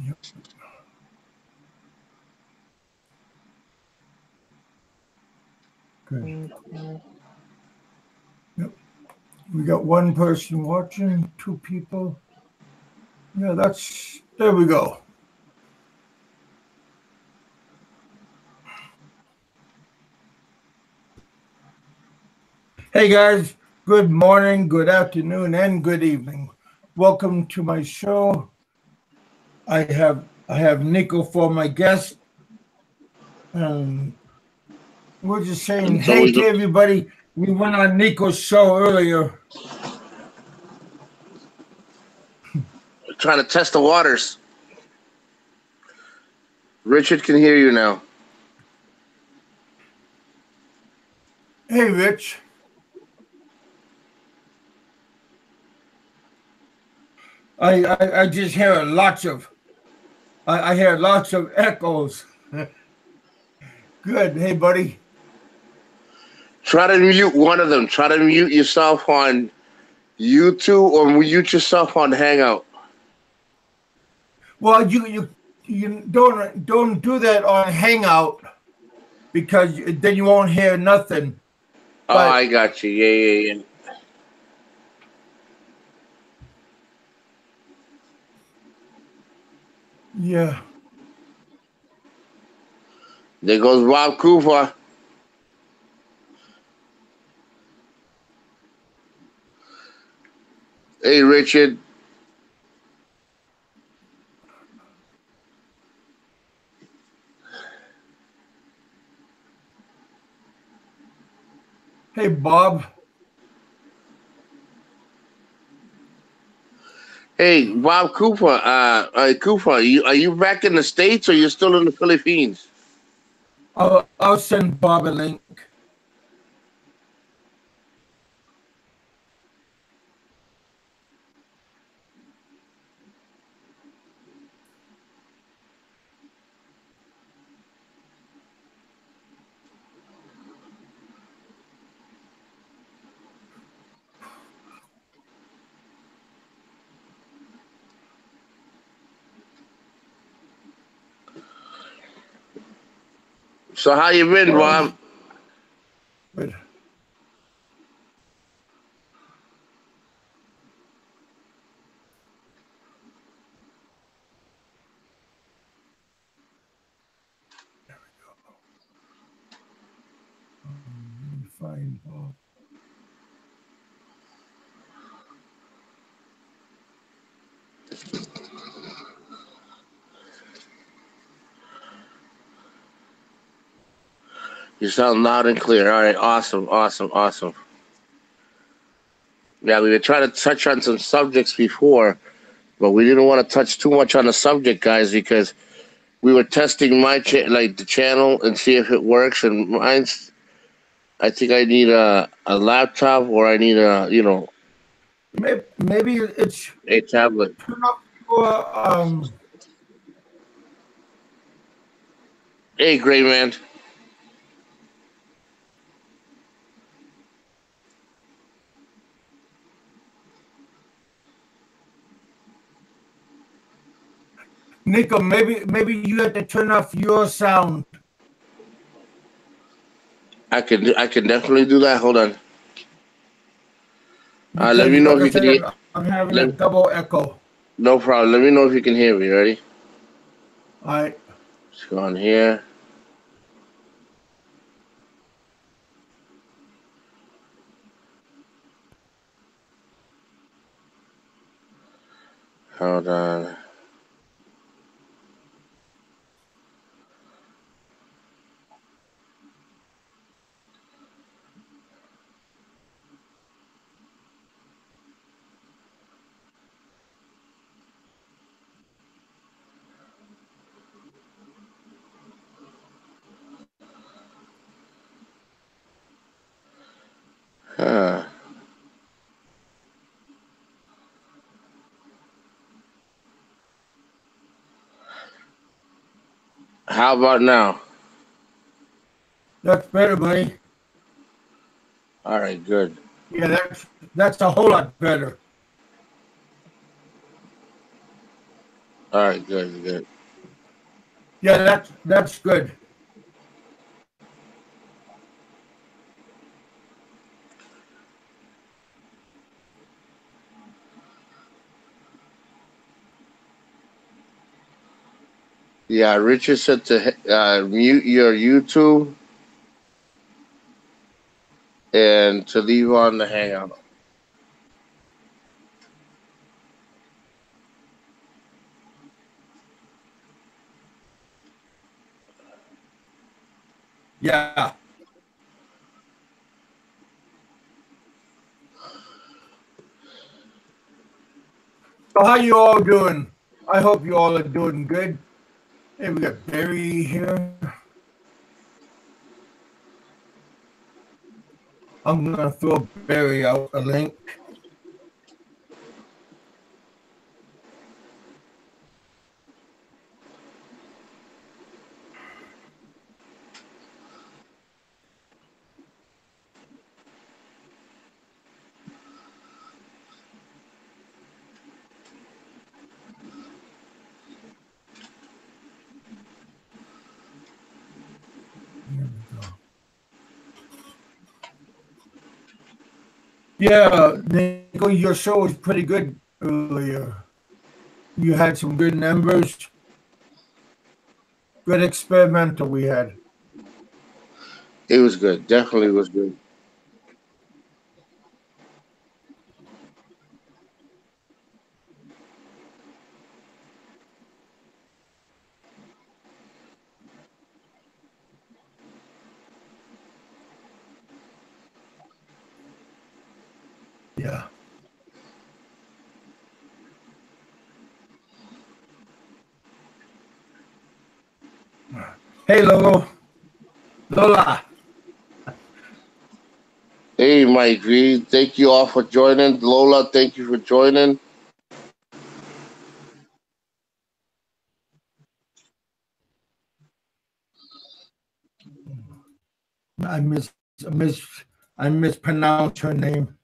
Yep. Good. Yep. We got one person watching, two people. Yeah, there we go. Hey guys, good morning, good afternoon, and good evening. Welcome to my show. I have Nico for my guest. We're just saying hey to everybody. We went on Nico's show earlier. Trying to test the waters. Richard can hear you now. Hey, Rich. I just hear lots of echoes. Good. Hey, buddy. Try to mute one of them. Try to mute yourself on YouTube or mute yourself on Hangout. Well, you don't do that on Hangout because then you won't hear nothing. Oh, I got you. Yeah. Yeah. There goes Rob Cooper. Hey, Richard. Hey, Bob. Hey, Bob Cooper. Cooper, are you back in the States or you still in the Philippines? I'll send Bob a link. So how you been, Bob? Good. There we go. Let me find Bob. You sound loud and clear. All right, awesome. Yeah, we were trying to touch on some subjects before, but we didn't want to touch too much on the subject, guys, because we were testing the channel and see if it works. And mine's, I think I need a laptop or I need Maybe it's a tablet. turn up your Hey, Gray Man. Nico, maybe you have to turn off your sound. I can definitely do that. Hold on. Let Because, me know like if I you can hear. said, I'm having a double echo. No problem. Let me know if you can hear me. Ready? All right. Let's go on here. Hold on. Huh. How about now? That's better, buddy. All right, good. Yeah, that's a whole lot better. All right, good, good. Yeah, that's good. Yeah, Richard said to mute your YouTube and to leave on the Hangout. Yeah. So how you all doing? I hope you all are doing good. Hey, we got Barry here. I'm gonna throw Barry out a link. Here we go. Yeah, Nico, your show was pretty good earlier. You had some good numbers. Good experimental we had. It was good. Definitely was good. Yeah. Hey, Lola. Hey, Mike V. Thank you all for joining. Lola, thank you for joining. I miss, I miss, I mispronounced her name.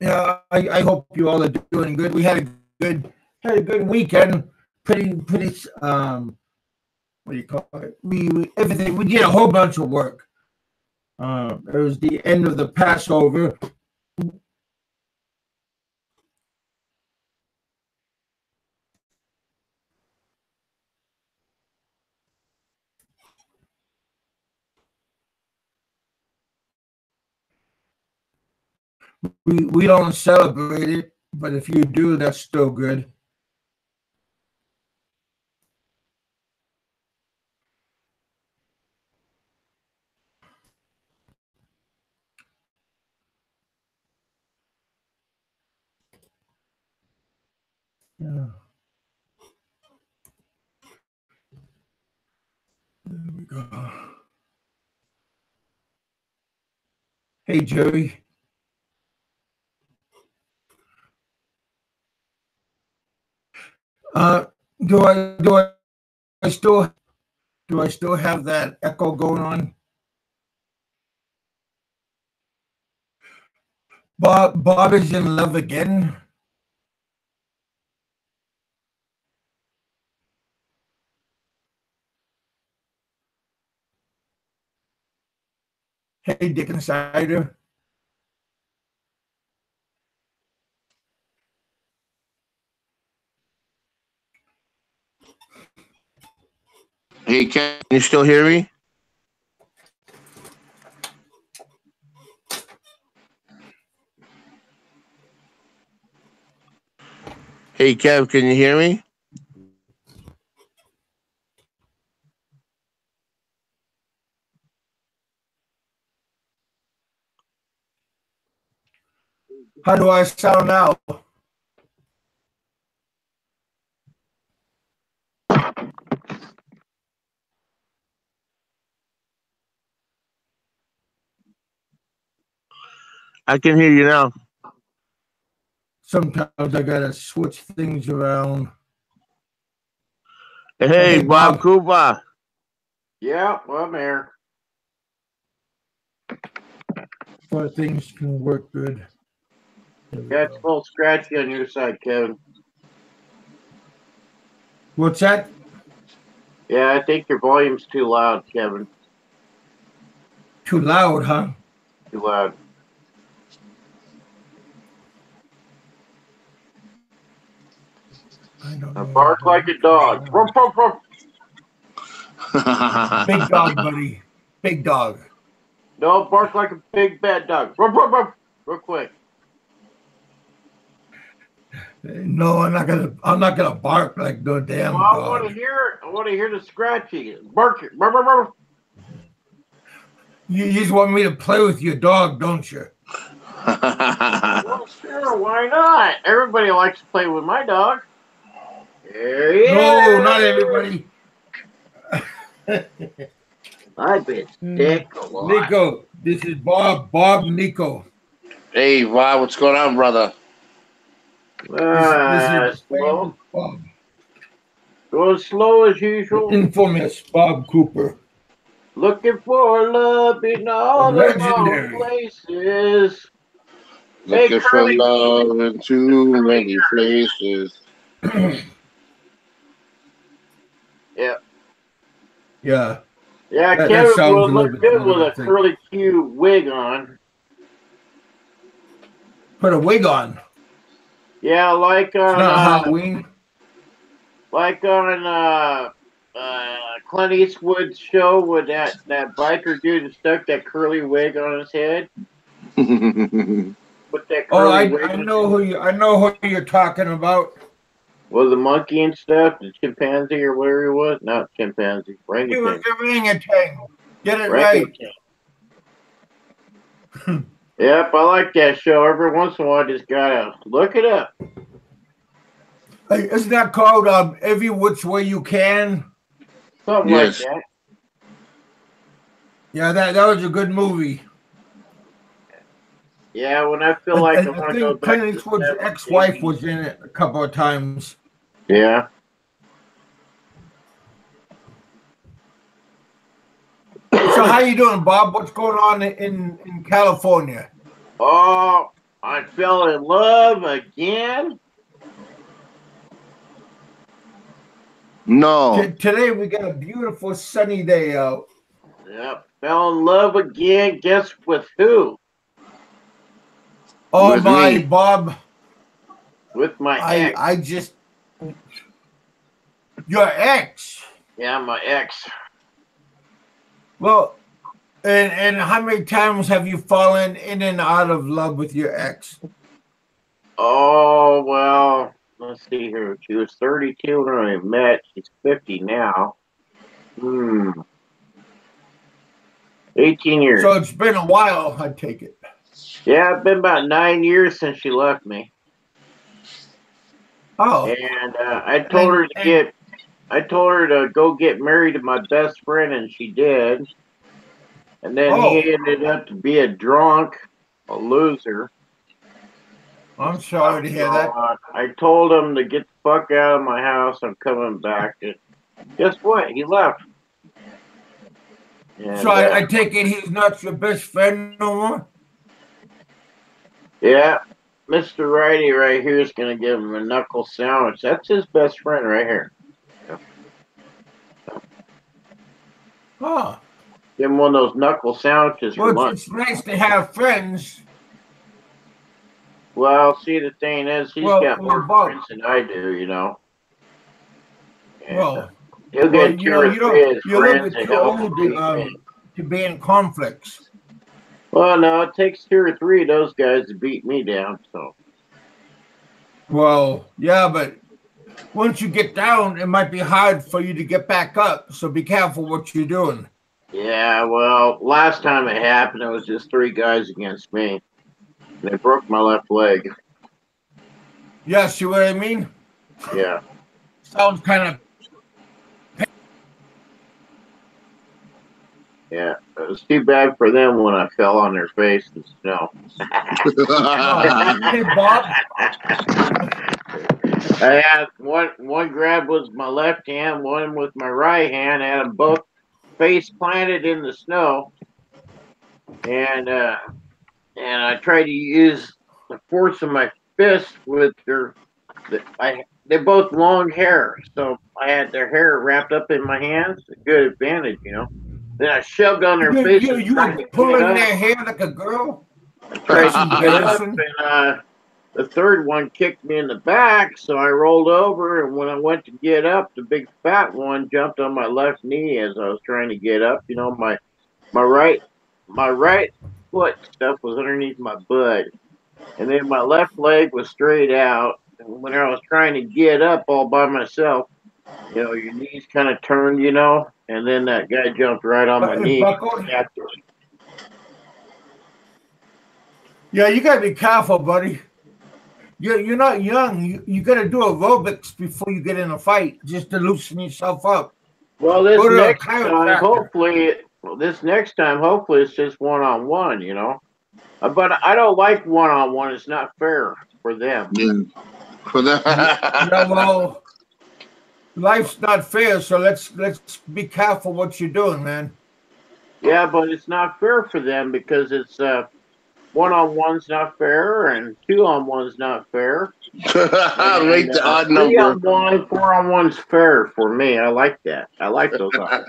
Yeah, I hope you all are doing good. We had a good weekend. Pretty what do you call it? We everything we did a whole bunch of work. It was the end of the Passover. We don't celebrate it, but if you do, that's still good. Yeah, there we go. Hey Jerry. Uh I still do I still have that echo going on? Bob is in love again. Hey Dick Insider. Hey, can you still hear me? Hey, Kev, can you hear me? How do I sound now? I can hear you now. Sometimes I gotta switch things around. Hey, Bob Cooper. Yeah, well, I'm here. But things can work good. Yeah, it's a little scratchy on your side, Kevin. What's that? Yeah, I think your volume's too loud, Kevin. Too loud, huh? Too loud. I don't Now know. bark like a dog. Ruff, ruff, ruff. Big dog, buddy. Big dog. No, bark like a big bad dog. Ruff, ruff, ruff. Real quick. No, I'm not gonna bark like no damn Well, I dog. want to hear. I want to hear the scratchy. Bark it. Ruff, ruff, ruff. You just want me to play with your dog, don't you? Well, sure. Why not? Everybody likes to play with my dog. There he No, is. not everybody. I've been sick a lot. Nico, this is Bob. Bob Nico. Hey, Bob, what's going on, brother? This is Slow. Bob. Go slow as usual. Infamous Bob Cooper. Looking for love in all the wrong Legendary. places. Looking Hey, for Curly. love in too many places. Yeah. Yeah. Yeah, That Kevin sounds would a little look bit good better, with I a think. curly Q wig on. Put a wig on. Yeah, like It's not Halloween. like on Clint Eastwood's show with that biker dude that stuck that curly wig on his head. Put that curly wig I know who you're talking about. Was the monkey and stuff, the chimpanzee or whatever he was? Not chimpanzee, He was orangutan. the orangutan. Get it Orangutan. Yep, I like that show. Every once in a while, I just gotta look it up. right. Isn't that called Every Which Way You Can? Something Yes. like that. Yeah, that was a good movie. Yeah, when I feel like I want to go think back Clint to Eastwood's the ex-wife 70s. was in it a couple of times. Yeah. So how you doing, Bob? What's going on in California? Oh, I fell in love again. No. Today we got a beautiful sunny day out. Yep, fell in love again. Guess with who? Oh With my, me. Bob. With my ex. I just your ex. Yeah, my ex. Well, and how many times have you fallen in and out of love with your ex? Oh, well, let's see here. She was 32 when I met. She's 50 now. 18 years. So it's been a while, I take it. Yeah, it's been about 9 years since she left me. Oh. And I told her to go get married to my best friend, and she did. And then he ended up to be a drunk, a loser. I'm sorry to hear that. I told him to get the fuck out of my house. I'm coming back. And guess what? He left. And, So I take it he's not your best friend no more? Yeah, Mr. Righty right here is going to give him a knuckle sandwich. That's his best friend right here. Oh. Give him one of those knuckle sandwiches for lunch. It's nice to have friends. Well, see, the thing is, he's got more friends than I do, you know. And, he'll get two or three of his friends to help beat me. To be in conflicts. Well, no, it takes two or three of those guys to beat me down. So. Well, yeah, but once you get down, it might be hard for you to get back up. So be careful what you're doing. Yeah, well, last time it happened, it was just three guys against me. They broke my left leg. Yeah, see what I mean? Yeah. Sounds kind of... Yeah. It was too bad for them when I fell on their face in snow. Hey, Bob. I had one grab with my left hand, one with my right hand. I had them both face planted in the snow, and I tried to use the force of my fist with they're both long hair, so I had their hair wrapped up in my hands. A good advantage, you know. Then I shoved on their faces. You were pulling their hair like a girl? I tried to get up, and the third one kicked me in the back, so I rolled over, and when I went to get up, the big fat one jumped on my left knee as I was trying to get up. You know, my right foot stuff was underneath my butt, and then my left leg was straight out. And when I was trying to get up all by myself, you know, your knees kind of turned, you know, and then that guy jumped right on my knee. Yeah, you gotta be careful, buddy. You're not young. You gotta do aerobics before you get in a fight, just to loosen yourself up. Well, this next time, hopefully, it's just one-on-one, you know. But I don't like one-on-one. It's not fair for them. Yeah. For them. Yeah, well, life's not fair, so let's be careful what you're doing, man. Yeah, but it's not fair for them because it's one-on-one's not fair and two-on-one's not fair. Make the odd number. 3-on-1, 4-on-1's fair for me. I like that. I like those odds.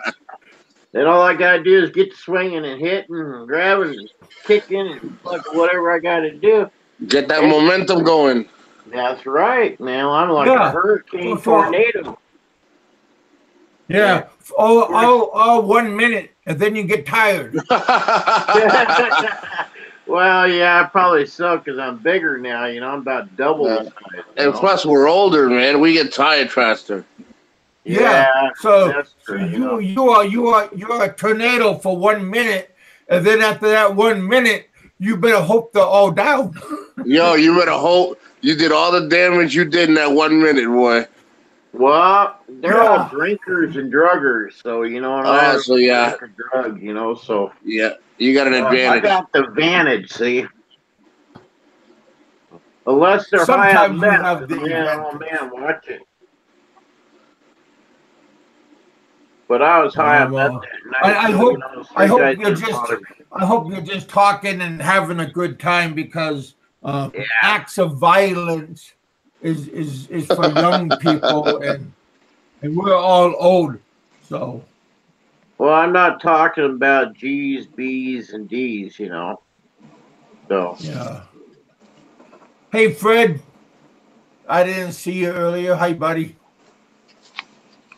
Then all I gotta do is get swinging and hitting and grabbing and kicking and whatever I gotta do. Get that momentum going. That's right, man. I'm like a hurricane tornado. Yeah, all 1 minute, and then you get tired. Well, yeah, I probably suck because I'm bigger now. You know, I'm about double the size. And plus, we're older, man. We get tired faster. Yeah. So you're a tornado for 1 minute, and then after that 1 minute, you better hope they're all down. Yo, you better hope you did all the damage you did in that 1 minute, boy. Well, they're all drinkers and druggers, so you know. And so yeah, a drug, you know. So yeah, you got an advantage. I got the advantage, see. Unless they're high on meth, man, watch it. But I was high on meth that night. I hope you're just talking and having a good time because acts of violence is for young people and we're all old. So well, I'm not talking about G's, B's, and D's, you know. So yeah. Hey Fred, I didn't see you earlier. Hi buddy.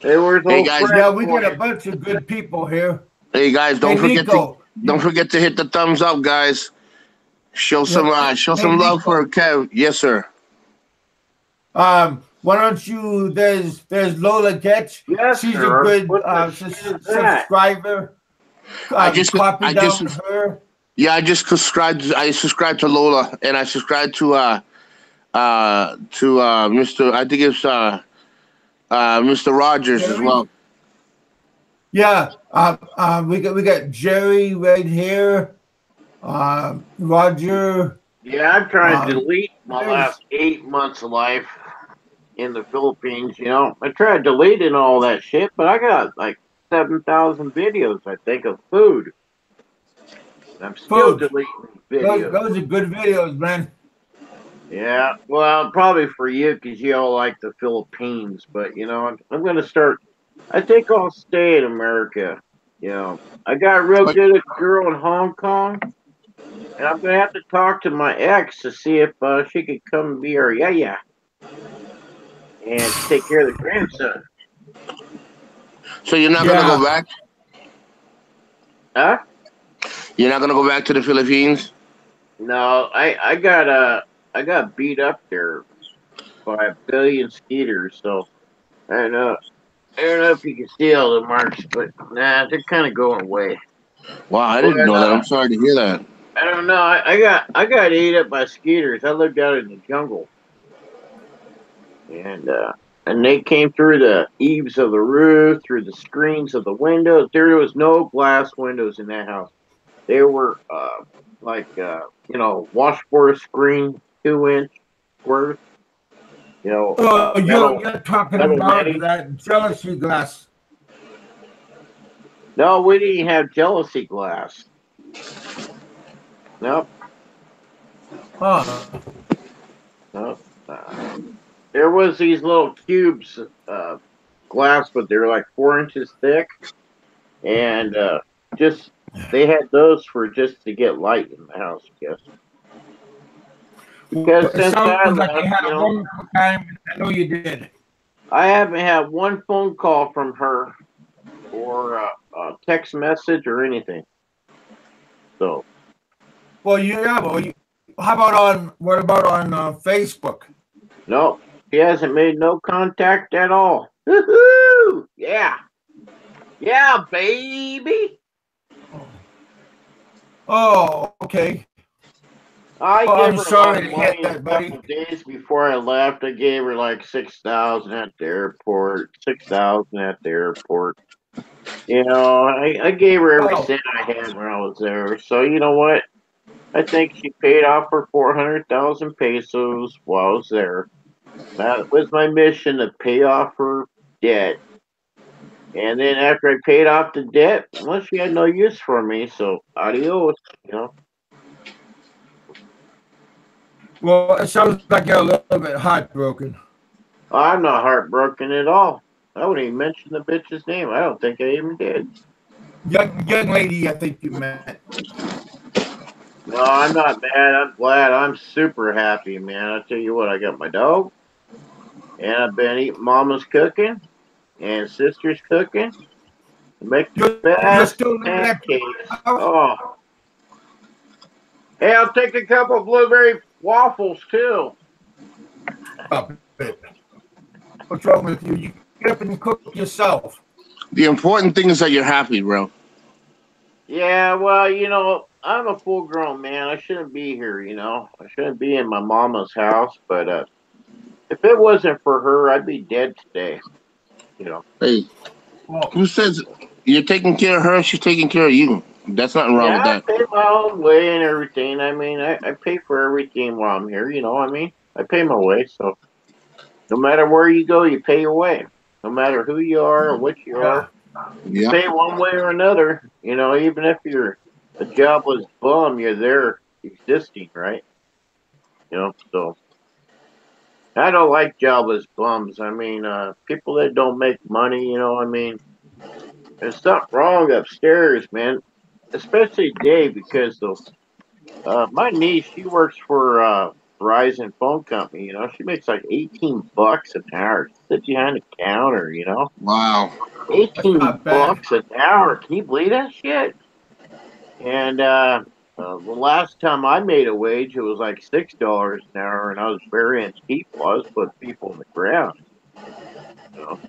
Hey, guys. Yeah, we got a bunch of good people here. Hey guys, don't forget to hit the thumbs up, guys. Show some love for Kev. Yes, sir. Why don't you? There's Lola Getch. Yes, she's a good subscriber. I just subscribed. I subscribed to Lola, and I subscribed to Mr. I think it's Mr. Rogers Jerry? As well. Yeah, we got Jerry right here. Roger. Yeah, I'm trying to delete my last 8 months of life in the Philippines. You know, I tried deleting all that shit, but I got like 7,000 videos, I think, of food. I'm still deleting videos. Those are good videos, man. Yeah, well, probably for you because you all like the Philippines, but you know, I'm gonna start. I think I'll stay in America. You know, I got real good at a girl in Hong Kong. And I'm going to have to talk to my ex to see if she could come be our yaya and take care of the grandson. So you're not going to go back? Huh? You're not going to go back to the Philippines? No, I got beat up there by a billion skeeters, so I don't know if you can see all the marks, but nah, they're kind of going away. Wow, I didn't know that. I'm sorry to hear that. I don't know. I got ate up by skeeters. I lived out in the jungle, and and they came through the eaves of the roof, through the screens of the windows. There was no glass windows in that house. They were washboard screen, 2-inch worth. Oh, Metal you're talking metal about netting. that jealousy glass. No, we didn't have jealousy glass. Nope. Huh. Nope. There was these little cubes, glass, but they're like 4 inches thick, and just they had those for just to get light in the house, I guess. Well, Because it since I sounds like you left, had a wonderful time. I know you did. I haven't had one phone call from her or a text message or anything. So, Well, how about on Facebook? no, she hasn't made no contact at all. Woohoo! Yeah. Yeah, baby. Oh, okay. I Well, gave I'm her a lot sorry of to hear money a that, buddy. couple days before I left. I gave her like 6,000 at the airport. 6,000 at the airport. I gave her every Well, cent I had when I was there. So you know what? I think she paid off her 400,000 pesos while I was there. That was my mission, to pay off her debt. And then after I paid off the debt, well, she had no use for me. So adios. well, it sounds like you're a little bit heartbroken. I'm not heartbroken at all. I wouldn't even mention the bitch's name. I don't think I even did. Young lady, I think you meant. No, I'm not mad. I'm glad. I'm super happy, man. I tell you what, I got my dog, and I've been eating mama's cooking and sister's cooking. Make the You're best still living at pancakes. the house? Oh, hey, I'll take a couple of blueberry waffles too. Stop it. What's wrong with you? You get up and cook yourself. The important thing is that you're happy, bro. Yeah, well, I'm a full grown man. I shouldn't be here, I shouldn't be in my mama's house, but if it wasn't for her, I'd be dead today, Hey, Well, who says you're taking care of her? She's taking care of you. That's nothing wrong Yeah, with I that. pay my own way and everything. I mean, I pay for everything while I'm here, I mean? I pay my way, so no matter where you go, you pay your way. No matter who you are or what you yeah. are, you Yeah. pay one way or another. Even if you're a jobless bum, you're there existing, right? So I don't like jobless bums. I mean, people that don't make money, I mean, there's something wrong upstairs, man. Especially Dave, because my niece, she works for Verizon Phone Company. She makes like $18 an hour. She sits behind the counter. Wow. That's 18 not bad. bucks an hour. Can you believe that shit? And the last time I made a wage, it was like $6 an hour, and I was burying people. I was putting people in the ground. You know,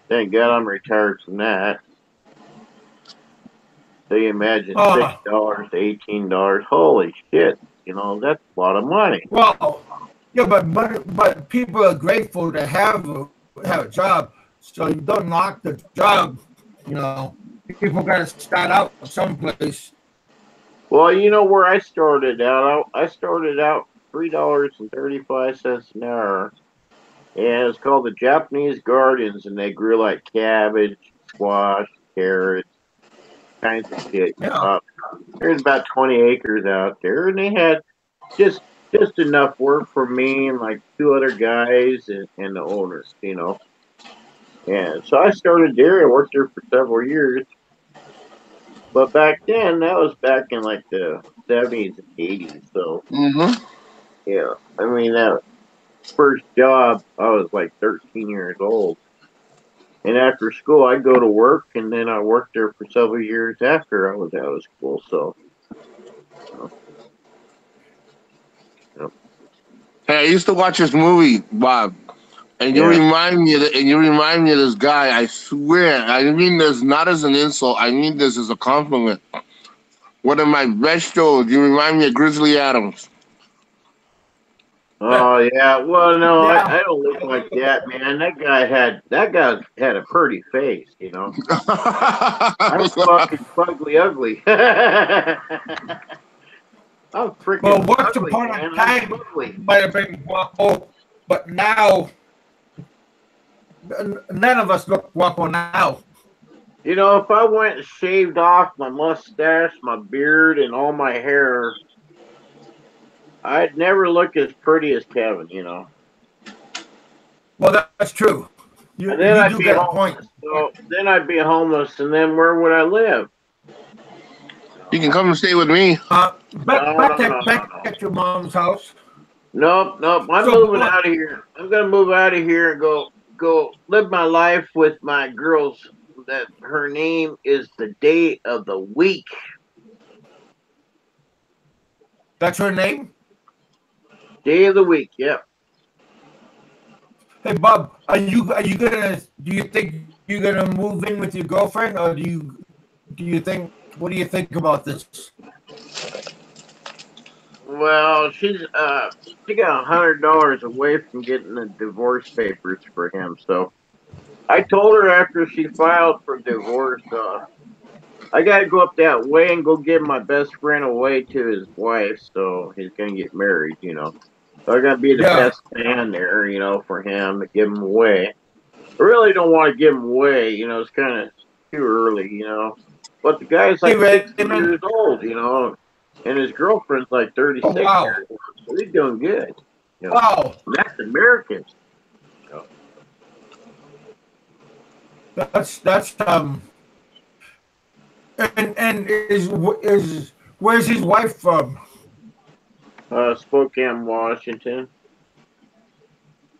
thank God I'm retired from that. So you imagine Oh, $6 to $18. Holy shit! That's a lot of money. well, yeah, but people are grateful to have a job, so you don't knock the job. You know, people got to start out someplace. Well, where I started out. I started out $3.35 an hour, and it's called the Japanese Gardens, and they grew like cabbage, squash, carrots, kinds of shit. Yeah, There's about 20 acres out there, and they had just just enough work for me and like two other guys and the owners. And so I started there and worked there for several years. But back then, that was back in like the 70s and 80s. So Mm-hmm. yeah, I mean that first job, I was like 13 years old. And after school, I'd go to work, and then I worked there for several years after I was out of school. So, uh, you know, Hey, I used to watch this movie, Bob, and yeah. you remind me of this guy. I swear, I mean this not as an insult. I mean this as a compliment. One of my best shows. You remind me of Grizzly Adams. Oh yeah. Well, no, Yeah. I don't look like that, man. That guy had a pretty face, you know. I'm fucking ugly, ugly. I'm freaking Well, once ugly, upon man. a I'm time, ugly. might have been guapo, but now none of us look guapo now. You know, if I went and shaved off my mustache, my beard, and all my hair, I'd never look as pretty as Kevin, you know. Well, that's true. And then You I'd do be get a point. homeless. So then I'd be homeless, and then where would I live? You can come and stay with me. No. At your mom's house. Nope. I'm So, moving out of here. I'm gonna move out of here and go live my life with my girls. That her name is the day of the week. that's her name. Day of the week. Yep. Hey, Bob, are you gonna? Do you think you're gonna move in with your girlfriend, or do you think? What do you think about this? Well, she got $100 away from getting the divorce papers for him. So I told her after she filed for divorce, I got to go up that way and go give my best friend away to his wife. So he's gonna get married, you know. So I got to be the Yeah. best man there, you know, for him to give him away. I really don't want to give him away, you know. It's kind of too early, you know. But the guy's Hey, like 60 Raymond. years old, you know, and his girlfriend's like 36 Oh, wow. years old. So he's doing good. You know. Wow. And that's American. You know. That's and is where's his wife from? Spokane, Washington.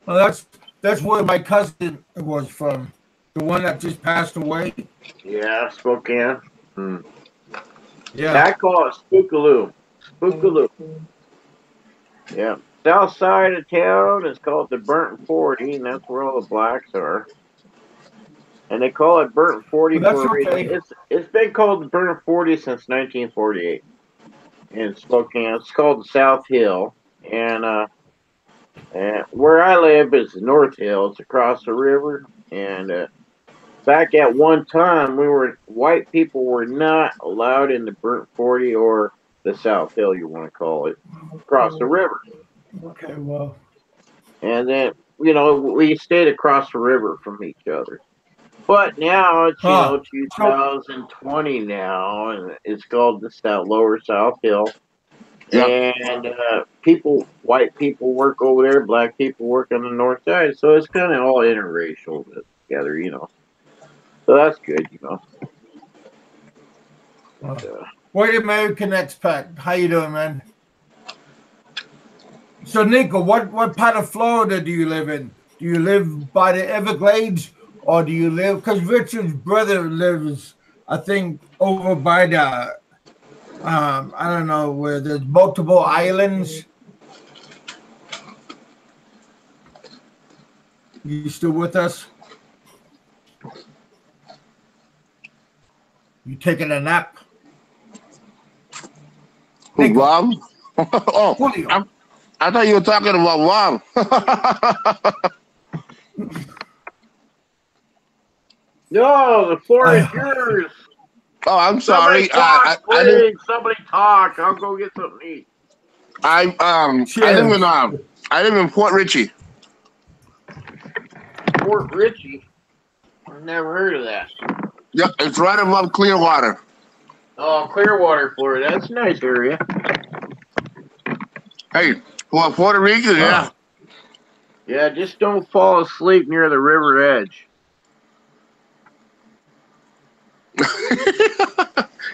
Well, that's where my cousin was from. The one that just passed away. Yeah, Spokane. Yeah. I call it Spookaloo. Spookaloo. Yeah. South side of town is called the Burnt 40, and that's where all the blacks are. And they call it Burnt 40 Well, that's for a reason. okay. It's been called the Burnt 40 since 1948 in Spokane. It's called the South Hill, and where I live is the North Hill. It's across the river, and back at one time, white people were not allowed in the Burnt 40 or the South Hill, you want to call it, across the river. Okay. Well. And then we stayed across the river from each other. But now it's Huh. 2020 now, and it's called the Lower South Hill. Yeah. And white people work over there, black people work on the north side, so it's kind of all interracial together, you know. So that's good, you know. White American expat. How you doing, man? So, Nico, what part of Florida do you live in? Do you live by the Everglades, or do you live? Because Richard's brother lives, I think, over by the I don't know, where there's multiple islands. You still with us? You taking a nap? Who, Bob? Oh, Julio. I thought you were talking about Bob. No, the floor is yours. Oh, I'm sorry. Talk, I somebody talk. I'll go get something to eat. I live in Port Richey. Port Richey? I've never heard of that. Yep, it's right above Clearwater. Oh, Clearwater, Florida. That's a nice area. Hey, well, Puerto Rico, yeah. Yeah, just don't fall asleep near the river edge.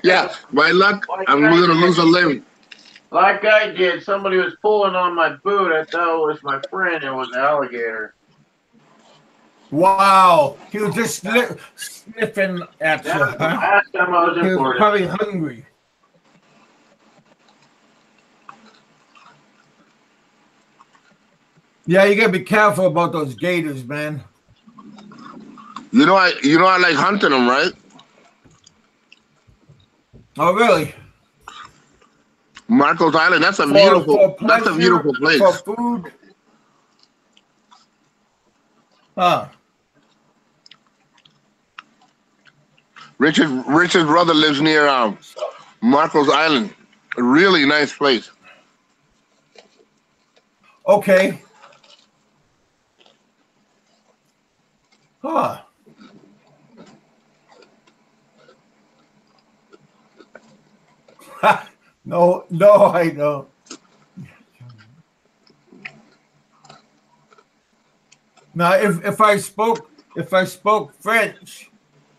Yeah, my luck, I'm going to lose a limb. Like I did. Somebody was pulling on my boot. I thought it was my friend. It was an alligator. Wow. He was just sniffing at you, That was the huh? last time I was in He was Florida. probably hungry. Yeah, you gotta be careful about those gators, man. You know I like hunting them, right? Oh, really? Marcos Island. That's a beautiful place. For food. Richard's brother lives near Marcos Island. A really nice place. Okay. Huh. No, I don't. Now, if I spoke French,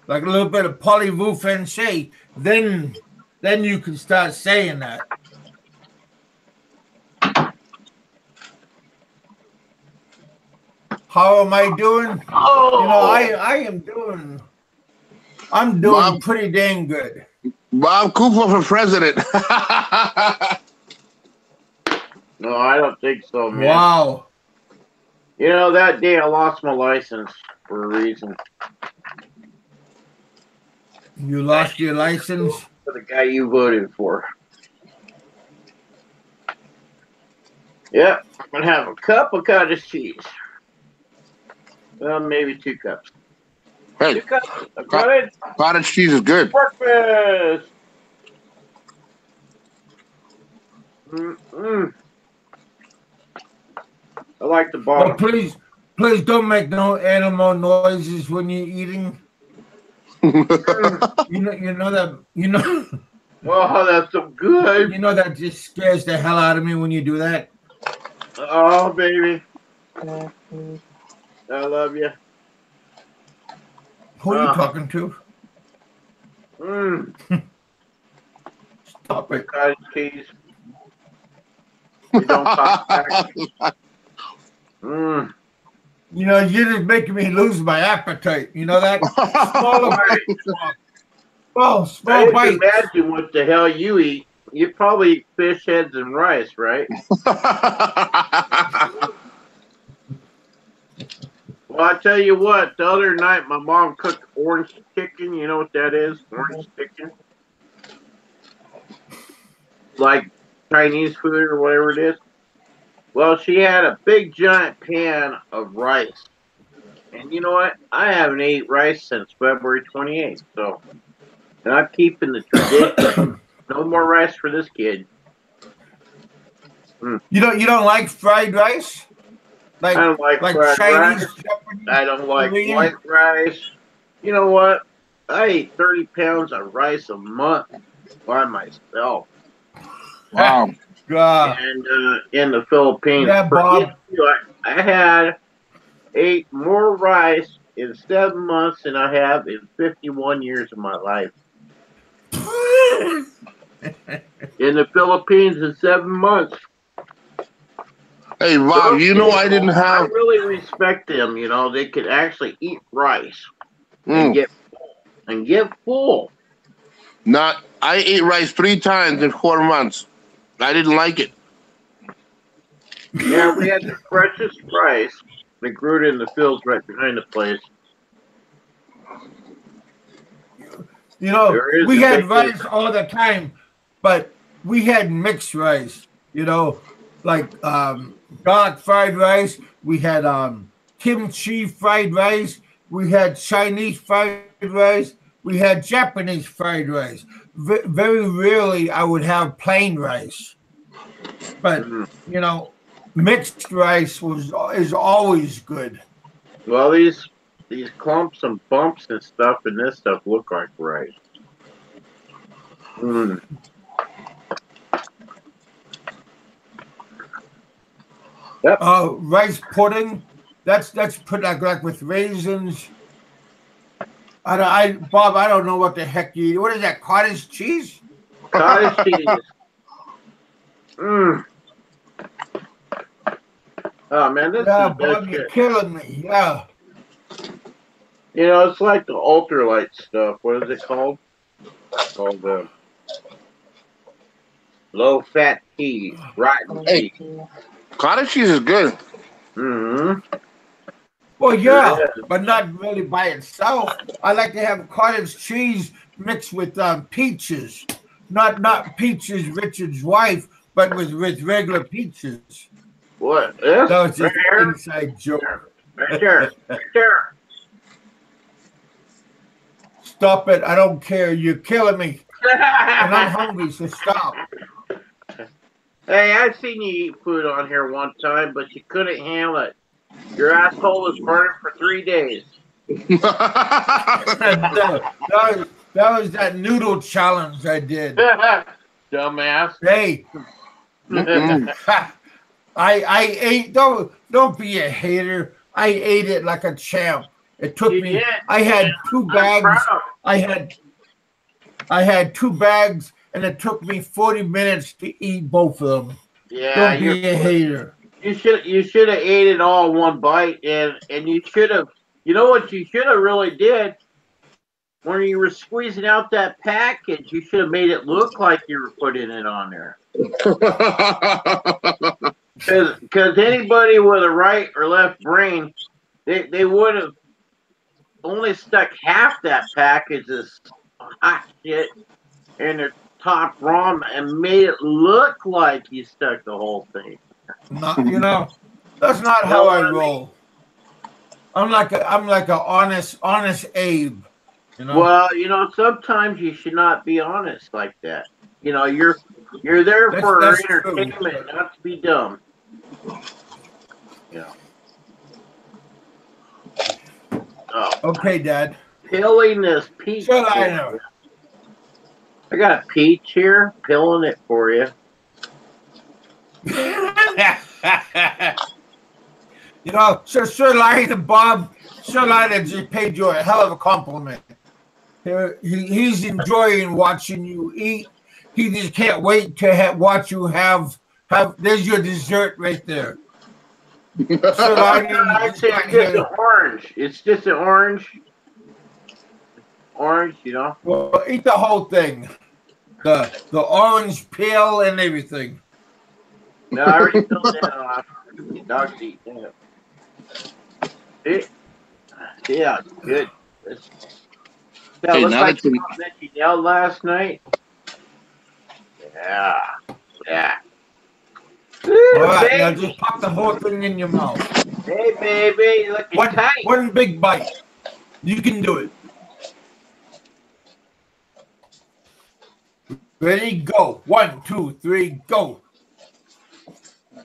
like a little bit of parlez-vous français, then you can start saying that. How am I doing? Oh. I'm doing pretty dang good. Bob Cooper for president. No, I don't think so, man. Wow. You know, that day I lost my license for a reason. You lost your license? For the guy you voted for. Yep, I'm going to have a cup of cottage cheese. Well, maybe 2 cups. Hey, 2 cups of cottage cheese is good. Breakfast. Mm-mm. I like the bottom. Well, please don't make no animal noises when you're eating. You know. Oh, that's so good. You know that just scares the hell out of me when you do that. Oh, baby. I love you. Who are you talking to? Stop it. Cottage cheese. You don't talk back. You know, you're just making me lose my appetite. You know that? Small bites. Imagine what the hell you eat. You probably eat fish heads and rice, right? Well, I tell you what, the other night my mom cooked orange chicken. You know what that is? Orange chicken. Like Chinese food or whatever it is. Well, she had a big giant pan of rice. And you know what? I haven't ate rice since February 28th. So, and I'm keeping the tradition. No more rice for this kid. You don't like fried rice? I don't like fried Chinese, rice. I don't like white rice. You know what? I eat 30 pounds of rice a month by myself. Wow. And in the Philippines. Yeah, Bob. I ate more rice in 7 months than I have in 51 years of my life. In the Philippines in 7 months. Hey, Bob, you know I didn't have... I really respect them, you know. They could actually eat rice and get full. I ate rice 3 times in 4 months. I didn't like it. Yeah, we had the freshest rice. They grew it in the fields right behind the place. You know, we had rice all the time, but we had mixed rice, you know, like dark fried rice. We had kimchi fried rice. We had Chinese fried rice. We had Japanese fried rice. Very rarely I would have plain rice. But, you know, mixed rice is always good. Well, these clumps and bumps and stuff and this stuff look like rice. Yep. Rice pudding. That's put like with raisins. Bob, I don't know what the heck you eat. What is that? Cottage cheese? Cottage cheese. Oh man, this is Bob, you're killing me. Yeah. You know, it's like the ultralight stuff. What is it called? It's called low fat cheese, rotten cheese. Cottage cheese is good. Well, yeah, but not really by itself. I like to have cottage cheese mixed with peaches. not Peaches, Richard's wife, but with regular Peaches. What? This? That was just Right an here? inside joke. Right there. Right there. Stop it! I don't care. You're killing me, and I'm hungry. So stop. Hey, I've seen you eat food on here one time, but you couldn't handle it. Your asshole was burning for 3 days. that was that noodle challenge I did. Dumbass. Hey, I ate. Don't be a hater. I ate it like a champ. It took You me. did. I had 2 I'm bags. proud. I had 2 bags, and it took me 40 minutes to eat both of them. Yeah, Don't be a hater. You should have ate it all in one bite, and you should have. You know what you should have really did when you were squeezing out that package. You should have made it look like you were putting it on there. Because anybody with a right or left brain, they would have only stuck half that package of hot shit in their top ROM and made it look like you stuck the whole thing. That's not how I roll. I'm like a honest Abe. Well, sometimes you should not be honest like that. You're there for That's entertainment, true. not to be dumb. Oh, Okay, Dad. pilling this peach. Sure, I know. I got a peach here, pilling it for you. Sir Lion and Bob, Sir Lion just paid you a hell of a compliment. He's enjoying watching you eat. He just can't wait to watch you have. There's your dessert right there. Sir Lion, I'd say it's just an orange. It's just an orange. Orange, Well, eat the whole thing. The orange peel and everything. No, I already filled that off. Dogs eat that. Yeah, good. That Hey, looks now like that you- something that you yelled last night. Yeah. All right, now just pop the whole thing in your mouth. Hey, baby, you're looking tight. One big bite. You can do it. Ready, go. 1, 2, 3, go.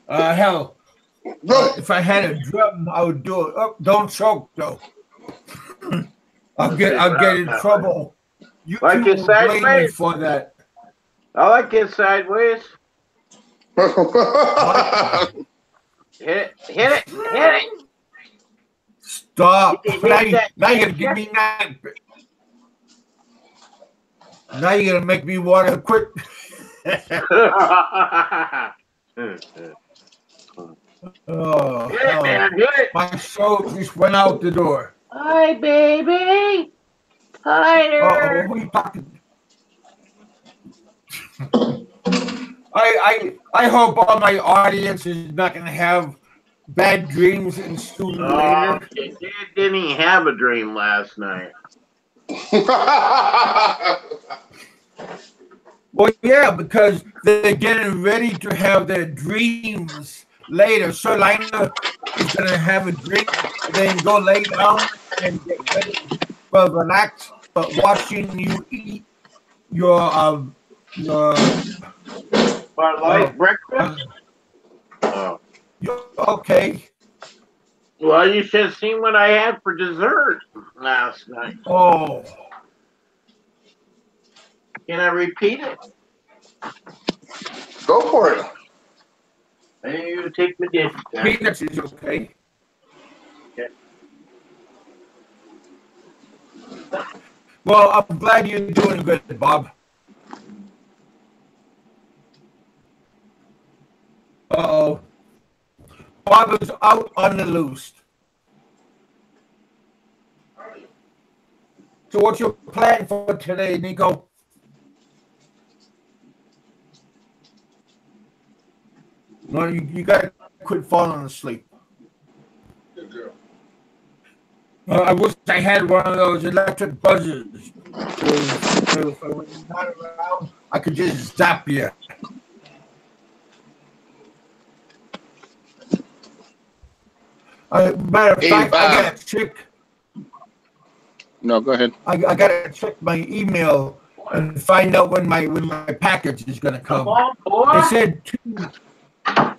Hell, if I had a drum, I would do it. Oh, don't choke though. I'll get in trouble. You Like two it will blame me sideways? for that. I like it sideways. Hit it. Stop. You can Now hit that you're gonna give me that. Now you're gonna make me want to quit. Oh, Hit it, man. Hit it. my soul just went out the door. Hi, baby. Hi there. Who you talking? I hope all my audience is not gonna have bad dreams and sooner or later. She didn't even have a dream last night. Well, yeah, because they're getting ready to have their dreams later. So Lina is gonna have a drink, then go lay down and get ready for relax. But watching you eat your Breakfast? okay. Well, you should have seen what I had for dessert last night. Oh, Can I repeat it? Go for it. I need you to take my dish. peanuts is okay. Okay. Well, I'm glad you're doing good, Bob. Uh-oh. Bob is out on the loose. So what's your plan for today, Nico? Well, you got to quit falling asleep. I wish I had one of those electric buzzers. So when you're not around, I could just zap you. Matter of fact, I got to check. No, go ahead. I got to check my email and find out when my package is going to come. They said two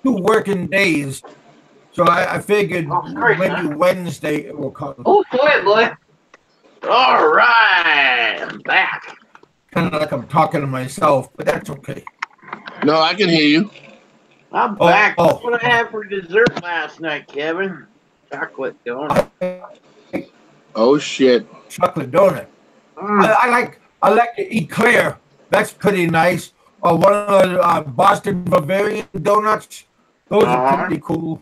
working days, so I figured maybe Wednesday it will come. Oh, boy. All right, I'm back. Kind of like I'm talking to myself, but that's okay. No, I can hear you. I'm back. What I had for dessert last night, Kevin? Chocolate donut. Oh shit! Chocolate donut. I like the eclair. That's pretty nice. One of the Boston Bavarian donuts. Those are pretty cool.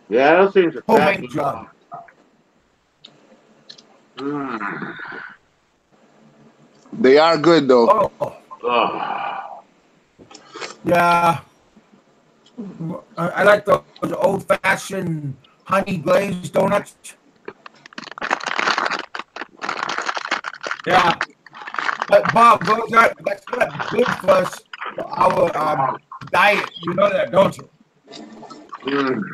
Yeah, those things are homemade job. They are good though. Yeah. I like those old-fashioned honey glazed donuts. Yeah. But Bob, that's not good for us, for our diet. You know that, don't you? You're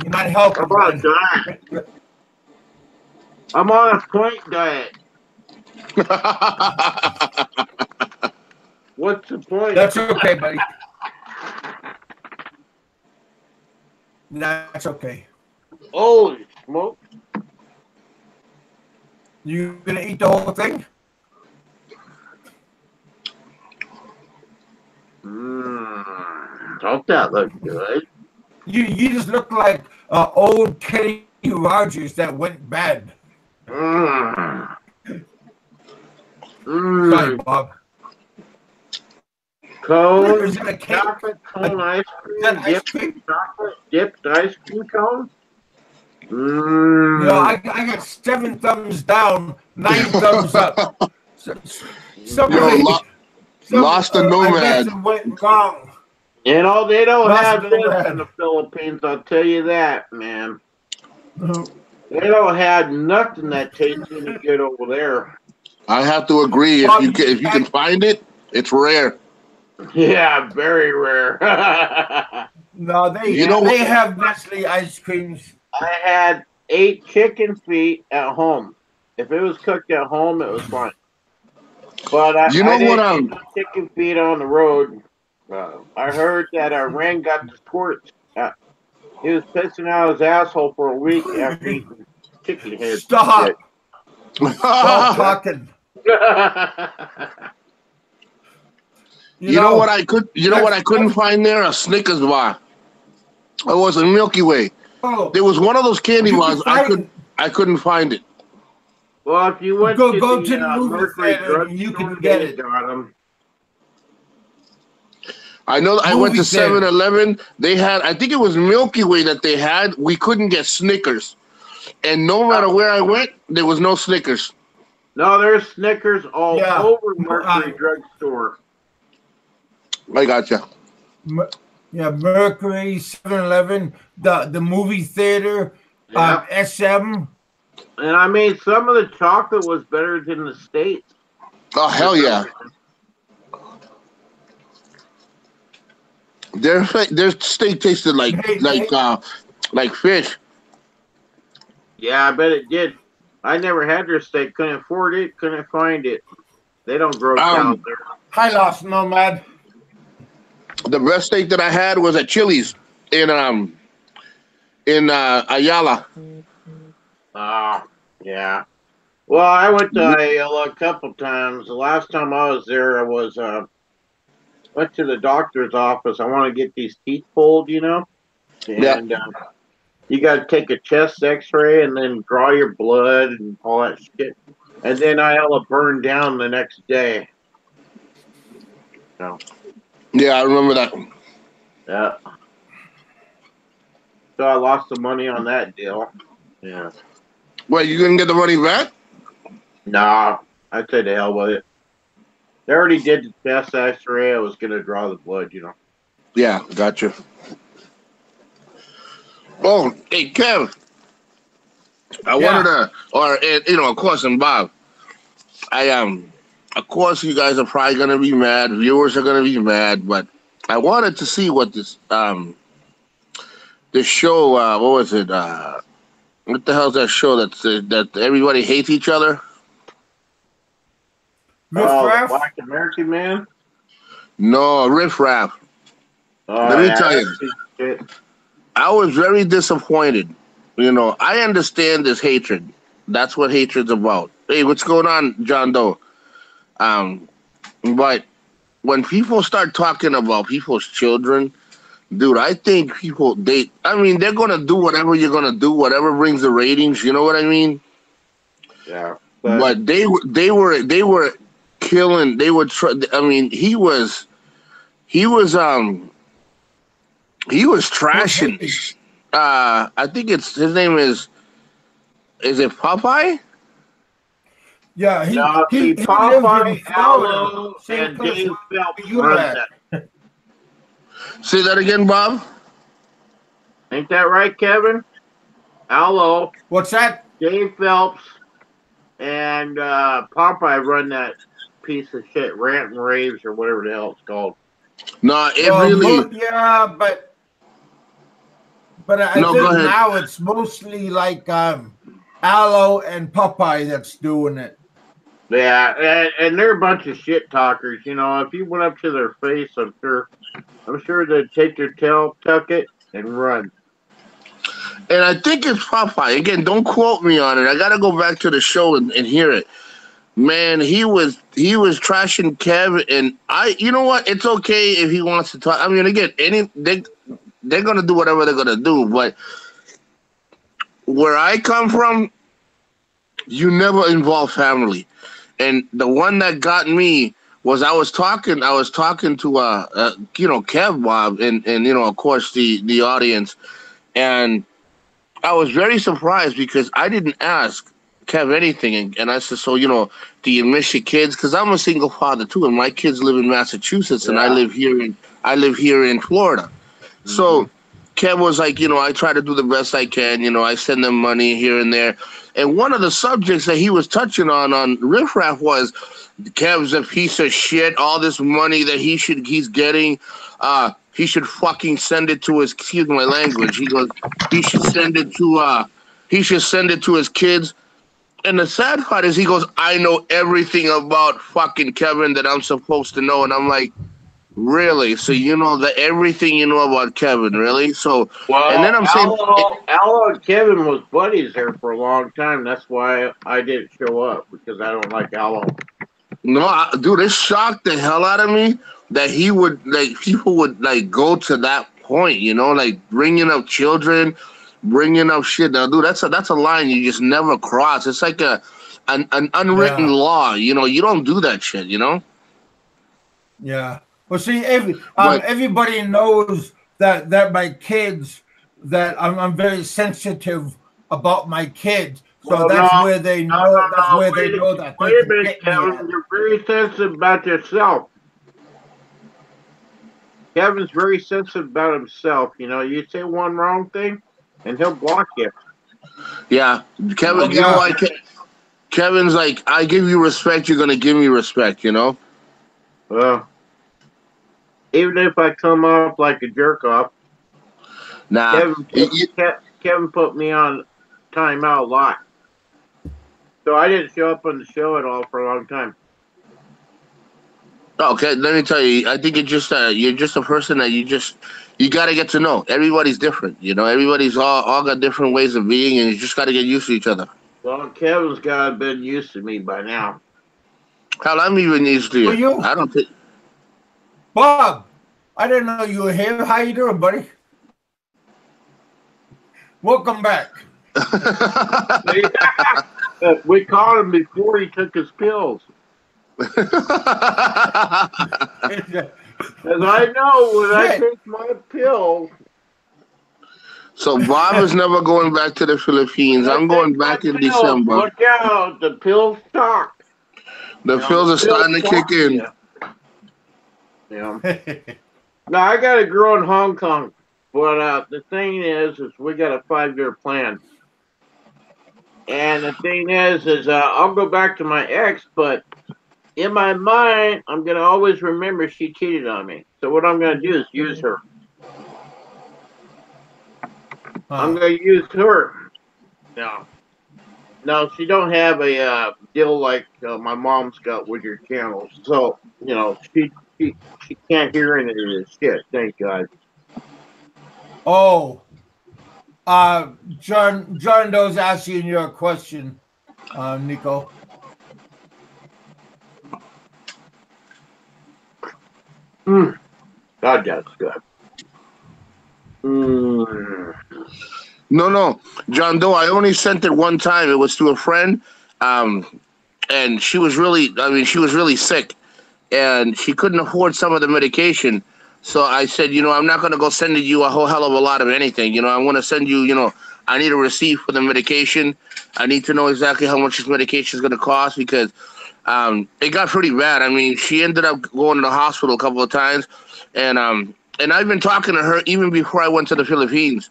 not helping. I'm on a diet. I'm on a point diet. What's the point? That's okay, buddy. That's okay. Holy smoke. You gonna eat the whole thing? Don't that look good? You just look like old Kenny Rogers that went bad. Sorry, Bob. Cone, chocolate cone ice cream, dipped ice cream cone. No, I got 7 thumbs down, 9 thumbs up. Somebody lost the nomad. Went wrong. You know, they don't have this in the Philippines, I'll tell you that, man. They don't have nothing that tastes any good over there. I have to agree. If you can find it, it's rare. Yeah, very rare. No, they have Nestle ice creams. I had 8 chicken feet at home. If it was cooked at home, it was fine. But I didn't eat chicken feet on the road. I heard that Ren got the torch. He was pissing out his asshole for a week after eating chicken heads. Stop talking. You know what I couldn't find there? A Snickers bar. It was a Milky Way. There was one of those candy bars. I couldn't find it. Well, if you went go to the movie theater, you can get it. I know. I went to 7-Eleven. They had, I think it was Milky Way that they had. We couldn't get Snickers, and no matter where I went, there was no Snickers. No, there's Snickers all over Mercury Drugstore. I gotcha. Yeah, Mercury, 7-Eleven, the movie theater, SM. And I mean, some of the chocolate was better than the States. Oh, hell yeah. Their steak tasted like fish. Yeah, I bet it did. I never had their steak. Couldn't afford it. Couldn't find it. They don't grow cows there. Hi, Lost Nomad. The best steak that I had was at Chili's in Ayala. Yeah. Well, I went to Ayala a couple times. The last time I was there, I was went to the doctor's office. I want to get these teeth pulled, you know, and you got to take a chest X-ray and then draw your blood and all that shit. And then Ayala burned down the next day. So. Yeah, I remember that. Yeah. So I lost some money on that deal. Yeah. Wait, you couldn't get the money back? Nah, I said to hell with it. They already did the chest X-ray. I was gonna draw the blood, you know. Yeah, gotcha. Oh, hey, Kev. I wanted to, or you know, of course, and Bob, of course, you guys are probably gonna be mad. Viewers are gonna be mad, but I wanted to see what this show. What was it? What the hell's that show that everybody hates each other? Oh, Black American Man? No, Riff Raff. Let me tell you, I was very disappointed. You know, I understand this hatred. That's what hatred's about. Hey, what's going on, John Doe? But when people start talking about people's children, dude, I think they're gonna do whatever you're gonna do, whatever brings the ratings. You know what I mean? Yeah. But they were killing. They were. I mean, he was trashing. I think his name is it Popeye? Yeah, Popeye, Allo, and Dave Phelps run that. Say that again, Bob. Ain't that right, Kevin? Allo. What's that? Dave Phelps and Popeye run that piece of shit, Rant and Raves or whatever the hell it's called. No, really. Yeah, but I think now it's mostly like Allo and Popeye that's doing it. Yeah, and they're a bunch of shit talkers. You know, if you went up to their face, I'm sure they'd take their tail, tuck it, and run. And I think it's Popeye. Again, don't quote me on it. I got to go back to the show and hear it. Man, he was trashing Kev, and you know what? It's okay if he wants to talk. I mean, again, they're gonna do whatever they're gonna do, but where I come from, you never involve family. And the one that got me was I was talking to Kev, Bob, and you know, of course, the audience, and I was very surprised because I didn't ask Kev anything, and I said, so, you know, do you miss your kids? Because I'm a single father too, and my kids live in Massachusetts, and I live here in Florida. Mm-hmm. So Kev was like, you know, I try to do the best I can. You know, I send them money here and there. And one of the subjects that he was touching on Riff Raff was Kev's a piece of shit. All this money that he's getting, he should fucking send it to his. Excuse my language. He goes, he should send it to his kids. And the sad part is, he goes, I know everything about fucking Kevin that I'm supposed to know. And I'm like, really? So you know everything you know about Kevin, really? So, well, and then I'm saying, Allo and Kevin was buddies there for a long time. That's why I didn't show up, because I don't like Allo. No, dude, it shocked the hell out of me that people would go to that point, you know, like bringing up children, bringing up shit. Now, dude, that's a line you just never cross. It's like an unwritten law, you know. You don't do that shit, you know. Yeah. Well, see, everybody knows that my kids, that I'm very sensitive about my kids. So that's where they know. That's where they know that. Wait a minute, Kevin. You're very sensitive about yourself. Kevin's very sensitive about himself. You know, you say one wrong thing, and he'll block you. Yeah, Kevin. You know why? Kevin's like, I give you respect, you're gonna give me respect. You know. Well, even if I come off like a jerk off, nah. Kevin put me on timeout a lot. So I didn't show up on the show at all for a long time. Okay, let me tell you. I think you're just a person that you got to get to know. Everybody's different, you know. Everybody's all got different ways of being, and you just got to get used to each other. Well, Kevin's got to been used to me by now. Hell, I'm even used to you. I don't think. Bob, I didn't know you were here. How you doing, buddy? Welcome back. We caught him before he took his pills. As I know, when I take my pills. So Bob is never going back to the Philippines. I'm going back in December. Look out, the pills talk. The pills are starting to kick in. Yeah. Now, I got a girl in Hong Kong, but the thing is we got a 5-year plan. And the thing is I'll go back to my ex, but in my mind, I'm gonna always remember she cheated on me. So what I'm gonna do is use her. I'm gonna use her. No, no, she don't have a deal like my mom's got with your channel. So she can't hear any of this shit. Thank God. Oh, John Doe's asking you a question, Nico. God, that's good. Mm. No, John Doe. I only sent it one time. It was to a friend, and she was really, she was really sick, and she couldn't afford some of the medication. So I said, I'm not going to go sending you a whole hell of a lot of anything. I'm going to send you, I need a receipt for the medication. I need to know exactly how much this medication is going to cost because it got pretty bad. I mean, she ended up going to the hospital a couple of times, and I've been talking to her even before I went to the Philippines.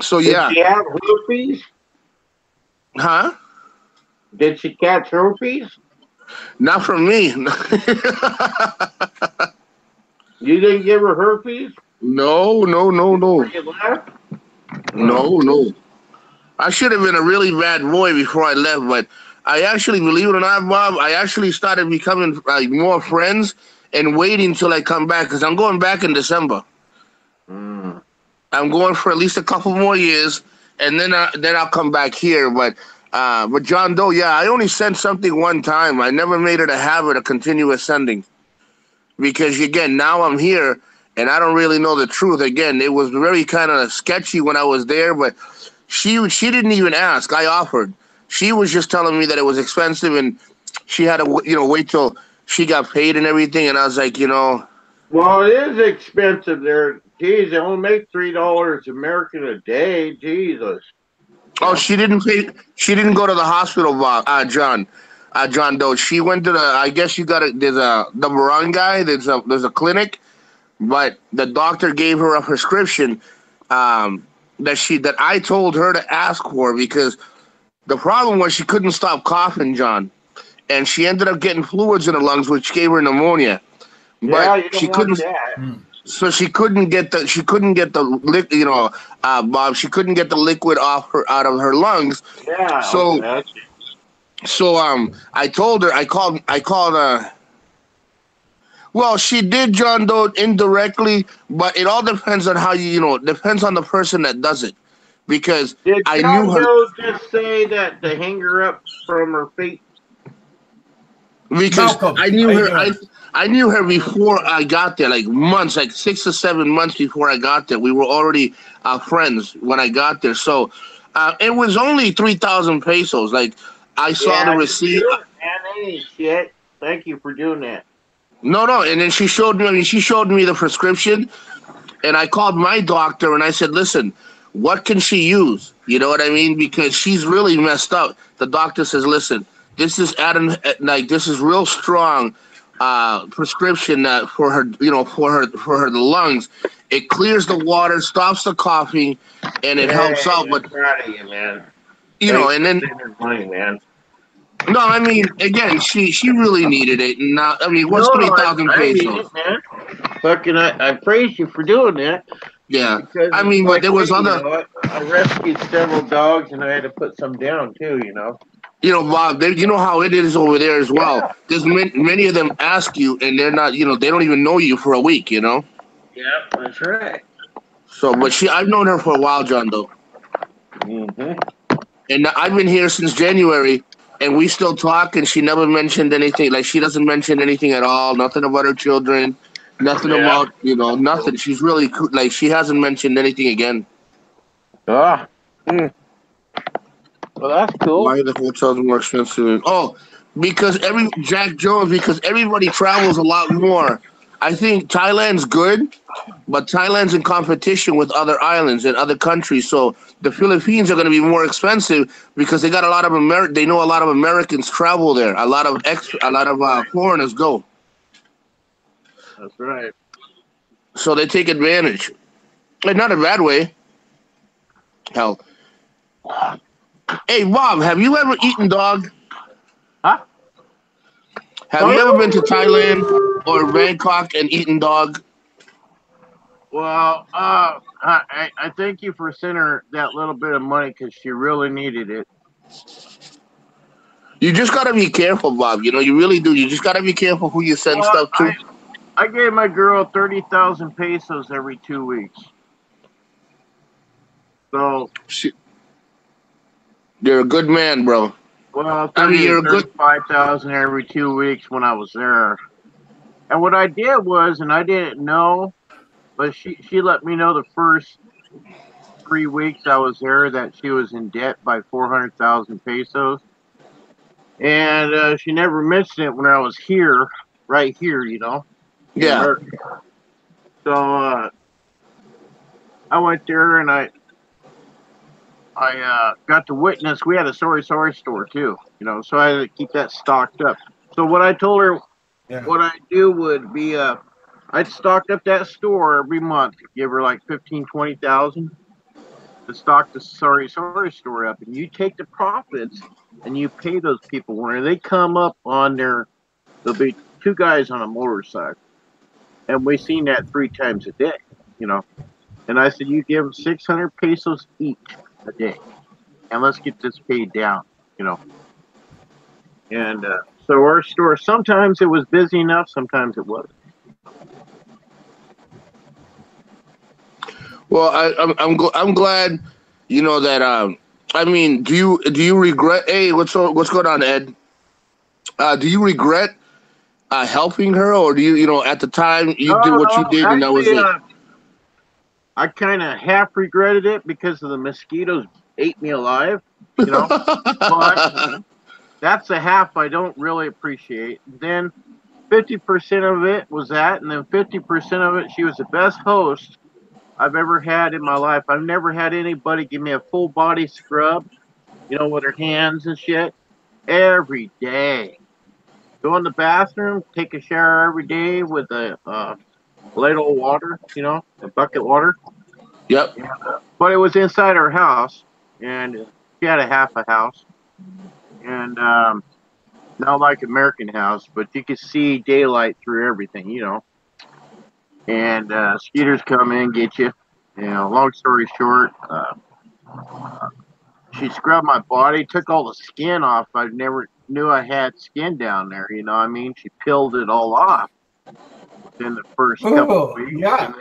So Did yeah, she have herpes? huh? Did she catch herpes? Not from me. You didn't give her herpes No, no, no, before no, you left? Oh. no, no. I should have been a really bad boy before I left, but I actually, believe it or not, Bob, I actually started becoming more friends and waiting till I come back because I'm going back in December. Mm. I'm going for at least a couple more years, and then I'll come back here. But John Doe, yeah, I only sent something one time. I never made it a habit of continuous sending because again, now I'm here and I don't really know the truth. Again, it was very kind of sketchy when I was there, but she didn't even ask. I offered. She was just telling me that it was expensive and she had to wait till she got paid and everything. And I was like, Well, it is expensive there. Geez, they only make $3 American a day. Jesus. oh, Yeah. she didn't pay. She didn't go to the hospital, Bob. John Doe. She went to the. I guess you got a. There's a the Moran guy. There's a clinic, but the doctor gave her a prescription that I told her to ask for because the problem was she couldn't stop coughing, John, and she ended up getting fluids in her lungs, which gave her pneumonia. Yeah, But you she don't want couldn't. that. So Bob. She couldn't get the liquid out of her lungs. Yeah, So okay. I told her I called. Well, she did, John Doe, indirectly, but it all depends on how it depends on the person that does it, because Did I knew John her Doe just say that to hang her up from her feet? because Malcolm, I knew how you her. I doing? I knew her before I got there, like months, like 6 or 7 months before I got there. We were already friends when I got there, so it was only 3,000 pesos. Like I saw the Yeah, just receipt. do it, man. They ain't shit. Thank you for doing that. No, no, and then she showed me. I mean, she showed me the prescription, and I called my doctor and I said, "Listen, what can she use? You know what I mean? Because she's really messed up." The doctor says, "Listen, this is this is real strong prescription that for her, for her the lungs. It clears the water, stops the coughing, and it helps Hey, out. I'm But proud of you, man. Thanks and for then saving money, man. no, I mean, again, she really needed it. Now, I mean, No, what's three thousand I mean pesos? it, man. Fucking, I praise you for doing that Yeah, because I it's mean, but like there was me, other. I rescued several dogs and I had to put some down too. Bob, you know how it is over there as well. Yeah, There's many of them ask you, and they're not, they don't even know you for a week. yeah, that's right. So, but I've known her for a while, John, though, Mm-hmm. and I've been here since January, and we still talk, and she never mentioned anything. Like she doesn't mention anything at all. Nothing about her children. Nothing Yeah. about, nothing. She's really like she hasn't mentioned anything again. Ah. Mm. Well, that's Why cool. are the hotels more expensive? Oh, because Jack Jones, because everybody travels a lot more. I think Thailand's good, but Thailand's in competition with other islands and other countries. So the Philippines are going to be more expensive because they got a lot of They know a lot of Americans travel there. A lot of foreigners go. That's right. So they take advantage, and not a bad way. Hell, Hey, Bob, have you ever eaten dog? Huh? Have you ever been to Thailand or Bangkok and eaten dog? Well, I thank you for sending her that little bit of money because she really needed it. You just gotta be careful, Bob. You know, you really do. You just gotta be careful who you send Well, stuff to. I gave my girl 30,000 pesos every 2 weeks. So, You're a good man, bro. well, I mean, you're a good. 35,000 every 2 weeks when I was there. And what I did was, and I didn't know, but she let me know the first 3 weeks I was there that she was in debt by 400,000 pesos. And she never mentioned it when I was here, right here, in Yeah. America. So I went there and I got to witness. We had a sorry store too, so I had to keep that stocked up. So what I told her, what I do would be, I'd stock up that store every month, give her like 15, 20,000 to stock the sorry store up, and you take the profits and you pay those people when they come up on their. There'll be two guys on a motorcycle, and we seen that 3 times a day, you know. And I said, you give them 600 pesos each a day, and let's get this paid down, you know. And so our store, sometimes it was busy enough, sometimes it wasn't. Well, I'm glad. You know that. I mean, do you regret? Hey, what's going on, Ed? Do you regret helping her, or do you at the time you did No, what you no, did and that was actually, it? I kind of half regretted it because of the mosquitoes ate me alive, you know. But that's the half I don't really appreciate. Then 50% of it was that, and then 50% of it, she was the best host I've ever had in my life. I've never had anybody give me a full body scrub, with their hands and shit every day. Go in the bathroom, take a shower every day with a ladle of water, a bucket water. Yep. Yeah. But it was inside our house, and she had a half a house, and not like American house, but you could see daylight through everything, And skeeters come in, get you. Long story short, she scrubbed my body, took all the skin off. I never knew I had skin down there. You know what I mean? She peeled it all off within the first couple of Oh, weeks, yeah.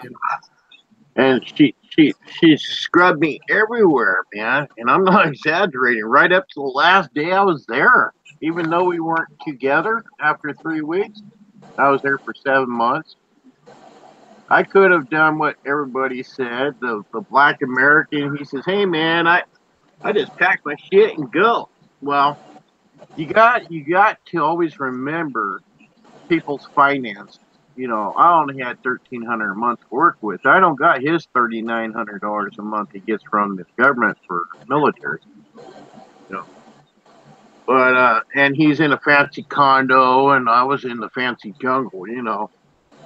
and she scrubbed me everywhere, man. And I'm not exaggerating. Right up to the last day I was there, even though we weren't together after 3 weeks, I was there for 7 months. I could have done what everybody said. The black American, he says, "Hey man, I just pack my shit and go." Well, you got to always remember people's finances. I only had 1,300 a month to work with. I don't got his $3,900 a month he gets from the government for military. You know, but and he's in a fancy condo, and I was in the fancy jungle.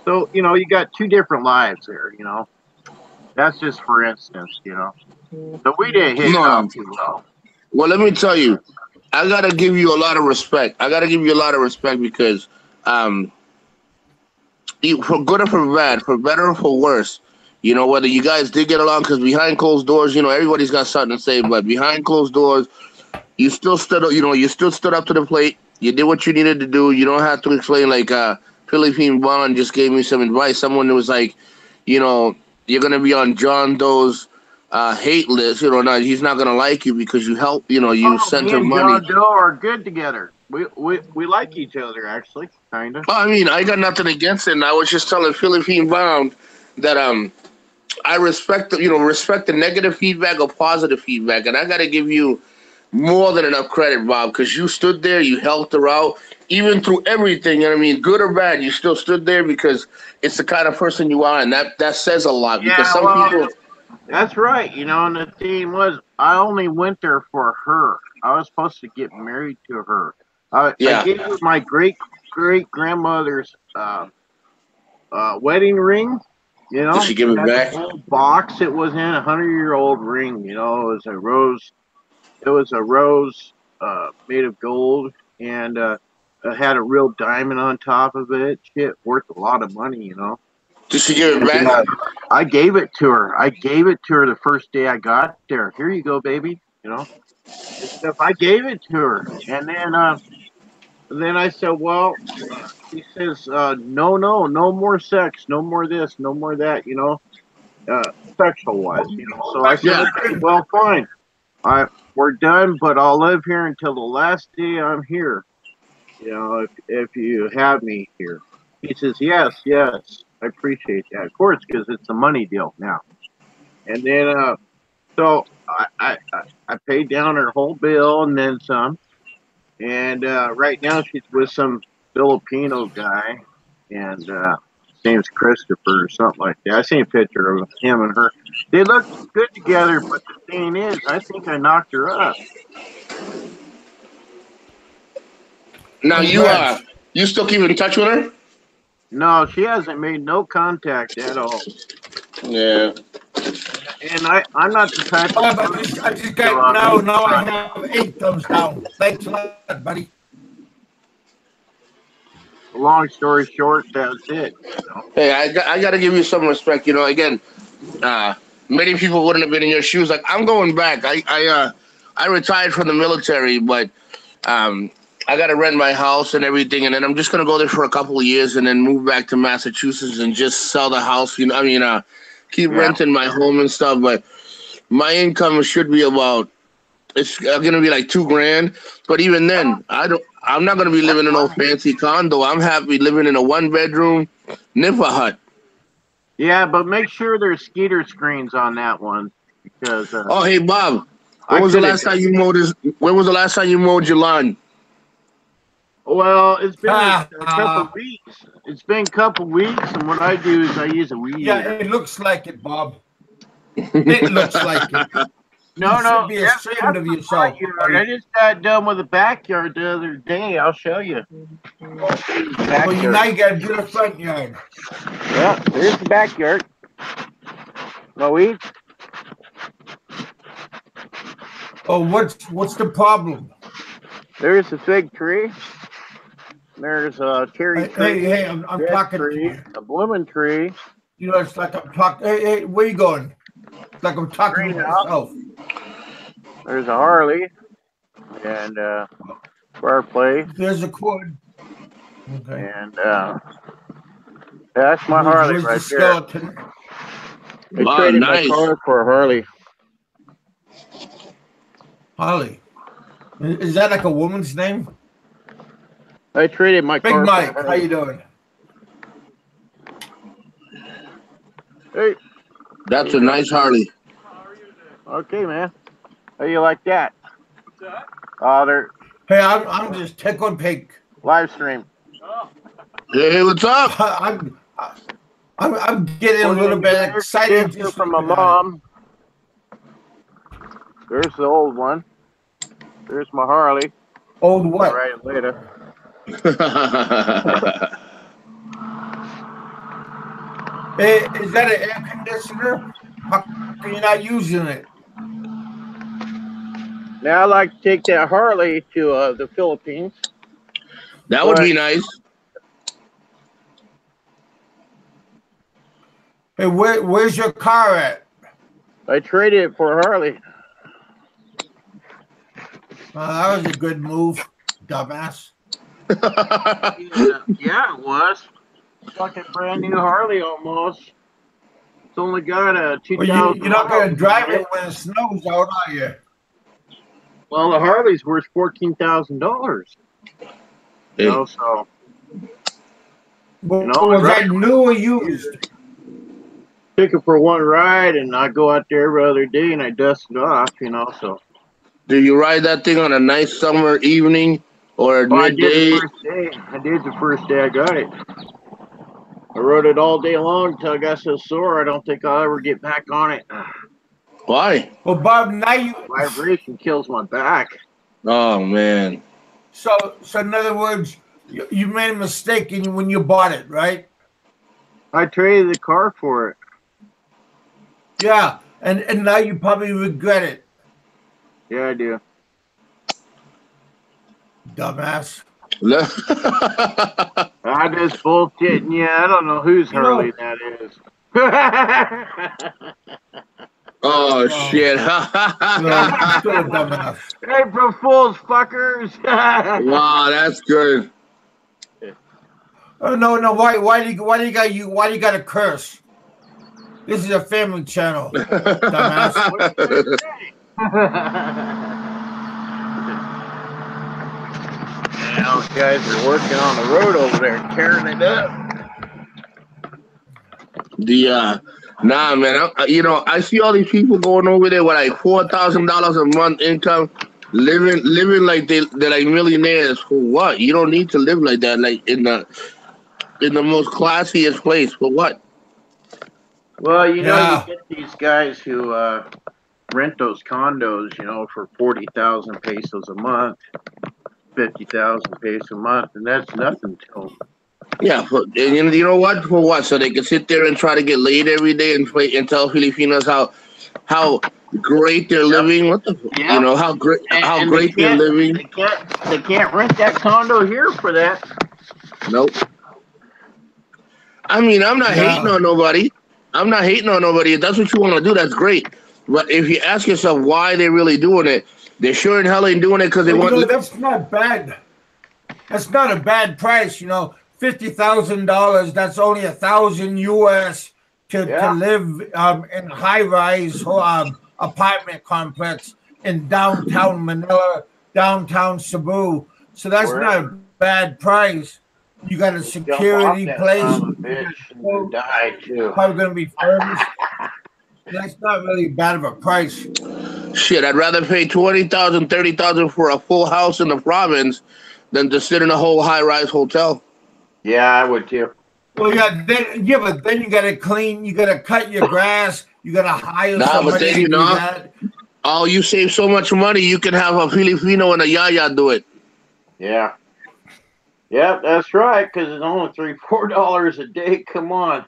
So you got two different lives there. That's just for instance. So we didn't hit it off No. too well. Well, let me tell you, I gotta give you a lot of respect. I gotta give you a lot of respect because, um, for good or for bad, for better or for worse, whether you guys did get along, because behind closed doors, everybody's got something to say, but behind closed doors, you still stood up. You still stood up to the plate. You did what you needed to do. You don't have to explain like Philippine Bond just gave me some advice. Someone was like, you know, you're gonna be on John Doe's hate list. No, he's not gonna like you because you help. You Oh, sent me him and money. John Doe are good together. We like each other actually, kinda. Well, I mean, I got nothing against it. And I was just telling Philippine Bound that I respect respect the negative feedback or positive feedback, and I got to give you more than enough credit, Bob, because you stood there, you helped her out, even through everything. And I mean, good or bad, you still stood there because it's the kind of person you are, and that says a lot. Because Yeah, some well, people, that's right. And the thing was, I only went there for her. I was supposed to get married to her. I yeah, gave her my great grandmother's wedding ring. did she give It it had the back? whole box it was in, 100-year-old ring. It was a rose. It was a rose made of gold, and it had a real diamond on top of it. Shit, worth a lot of money, you know. Did she give it back? I gave it to her. I gave it to her the first day I got there. Here you go, baby. You know, and stuff. I gave it to her, and then I said, well, she says, no, no more sex, no more this, no more that. You know, sexual wise. You know. So I said, okay, well, fine. We're done, but I'll live here until the last day I'm here. You know, if you have me here. He says, yes, yes. I appreciate that, of course, because it's a money deal now. And then, so I paid down her whole bill and then some. And right now she's with some Filipino guy, and his name's Christopher or something like that. I seen a picture of him and her. They look good together, but the thing is, I think I knocked her up. Now you still keep in touch with her? No, she hasn't made no contact at all. Yeah. And I'm not the type of I just got now I have 8 thumbs down. Thanks a lot, buddy. long story short, that's it. You know? Hey, I got to give you some respect. You know, again, many people wouldn't have been in your shoes. Like, I'm going back. I retired from the military, but I got to rent my house and everything, and then I'm just gonna go there for a couple of years and then move back to Massachusetts and just sell the house. You know, I mean, keep renting my home and stuff. But my income should be about, it's gonna be like $2,000. But even then, I'm not gonna be living in no fancy condo. I'm happy living in a 1-bedroom nipper hut. Yeah, but make sure there's skeeter screens on that one because. Oh, hey Bob, when was the last time you mowed your lawn? Well, it's been a couple weeks. It's been a couple weeks, and what I do is I use a weed eater. Yeah, it looks like it, Bob. It looks like it. No, you should be ashamed of yourself. I just got done with the backyard the other day. I'll show you. Well, now you got to do the front yard. Yeah, there's the backyard. No weeds. Oh, what's the problem? There's a fig tree. There's a cherry tree. Hey, I'm talking tree, to you. A blooming tree. You know, it's like I'm talking. Hey, where you going? It's like I'm talking to myself. There's a Harley and fireplace. There's a quad. Okay. And that's my Harley right there. I traded my car for a Harley. Harley. Is that like a woman's name? I traded my car. Big Mike, how you doing? Hey. That's a nice Harley. Okay, man. How you like that? Hey, I'm just tickled pink. Live stream. Hey, what's up? I'm getting a little bit excited from my mom. There's the old one. There's my Harley. Old what? Right later. Hey, is that an air conditioner? How come you're not using it? Now I like to take that Harley to the Philippines. That would be nice. Hey, where's your car at? I traded it for a Harley. That was a good move, dumbass. Yeah, it was. Fucking brand new Harley almost. It's only got a 2000. Well, you're not going to drive it when it snows out, are you? Well, the Harley's worth $14,000. You know, so. Well, was that new or used? Took it for one ride, and I go out there every other day, and I dust it off, you know, so. Do you ride that thing on a nice summer evening or midday? I did the first day I got it. I rode it all day long until I got so sore I don't think I'll ever get back on it. Why? Well, Bob, now vibration kills my back. Oh man. So in other words, you made a mistake when you bought it, right? I traded the car for it. Yeah, and now you probably regret it. Yeah, I do. dumbass. I'm just bullshitting. Yeah, I don't know whose Harley that is. Oh, shit. Still a dumbass. April Fools, fuckers. Wow, that's good. Oh no! Why do you got to curse? This is a family channel, dumbass. Now, guys are working on the road over there, tearing it up. Nah, man. I see all these people going over there with like $4,000 a month income, living like they're like millionaires. For what? You don't need to live like that. Like in the most classiest place. For what? Well, you get these guys who rent those condos, for 40,000 pesos a month, 50,000 pesos a month, and that's nothing to them. Yeah, and you know what? For what? So they can sit there and try to get laid every day and tell Filipinos how great they're living. What the? Yeah. How great they're living. They can't rent that condo here for that. Nope. I mean, I'm not hating on nobody. I'm not hating on nobody. If that's what you want to do, that's great. But if you ask yourself why they're really doing it, they sure in hell ain't doing it because they want. That's not bad. That's not a bad price, $50,000. That's only $1,000 US to live in a high-rise apartment complex in downtown Manila, downtown Cebu. So that's not a bad price. You got a security place. Die too. Probably going to be furnished. That's not really bad of a price. Shit, I'd rather pay $20,000, $30,000 for a full house in the province than to sit in a whole high-rise hotel. Yeah, I would too. Well, but then you got to clean. You got to cut your grass. You got to hire somebody to do that. Oh, you save so much money. You can have a Filipino and a yaya do it. Yeah. Yeah, that's right. Because it's only $3-4 a day. Come on.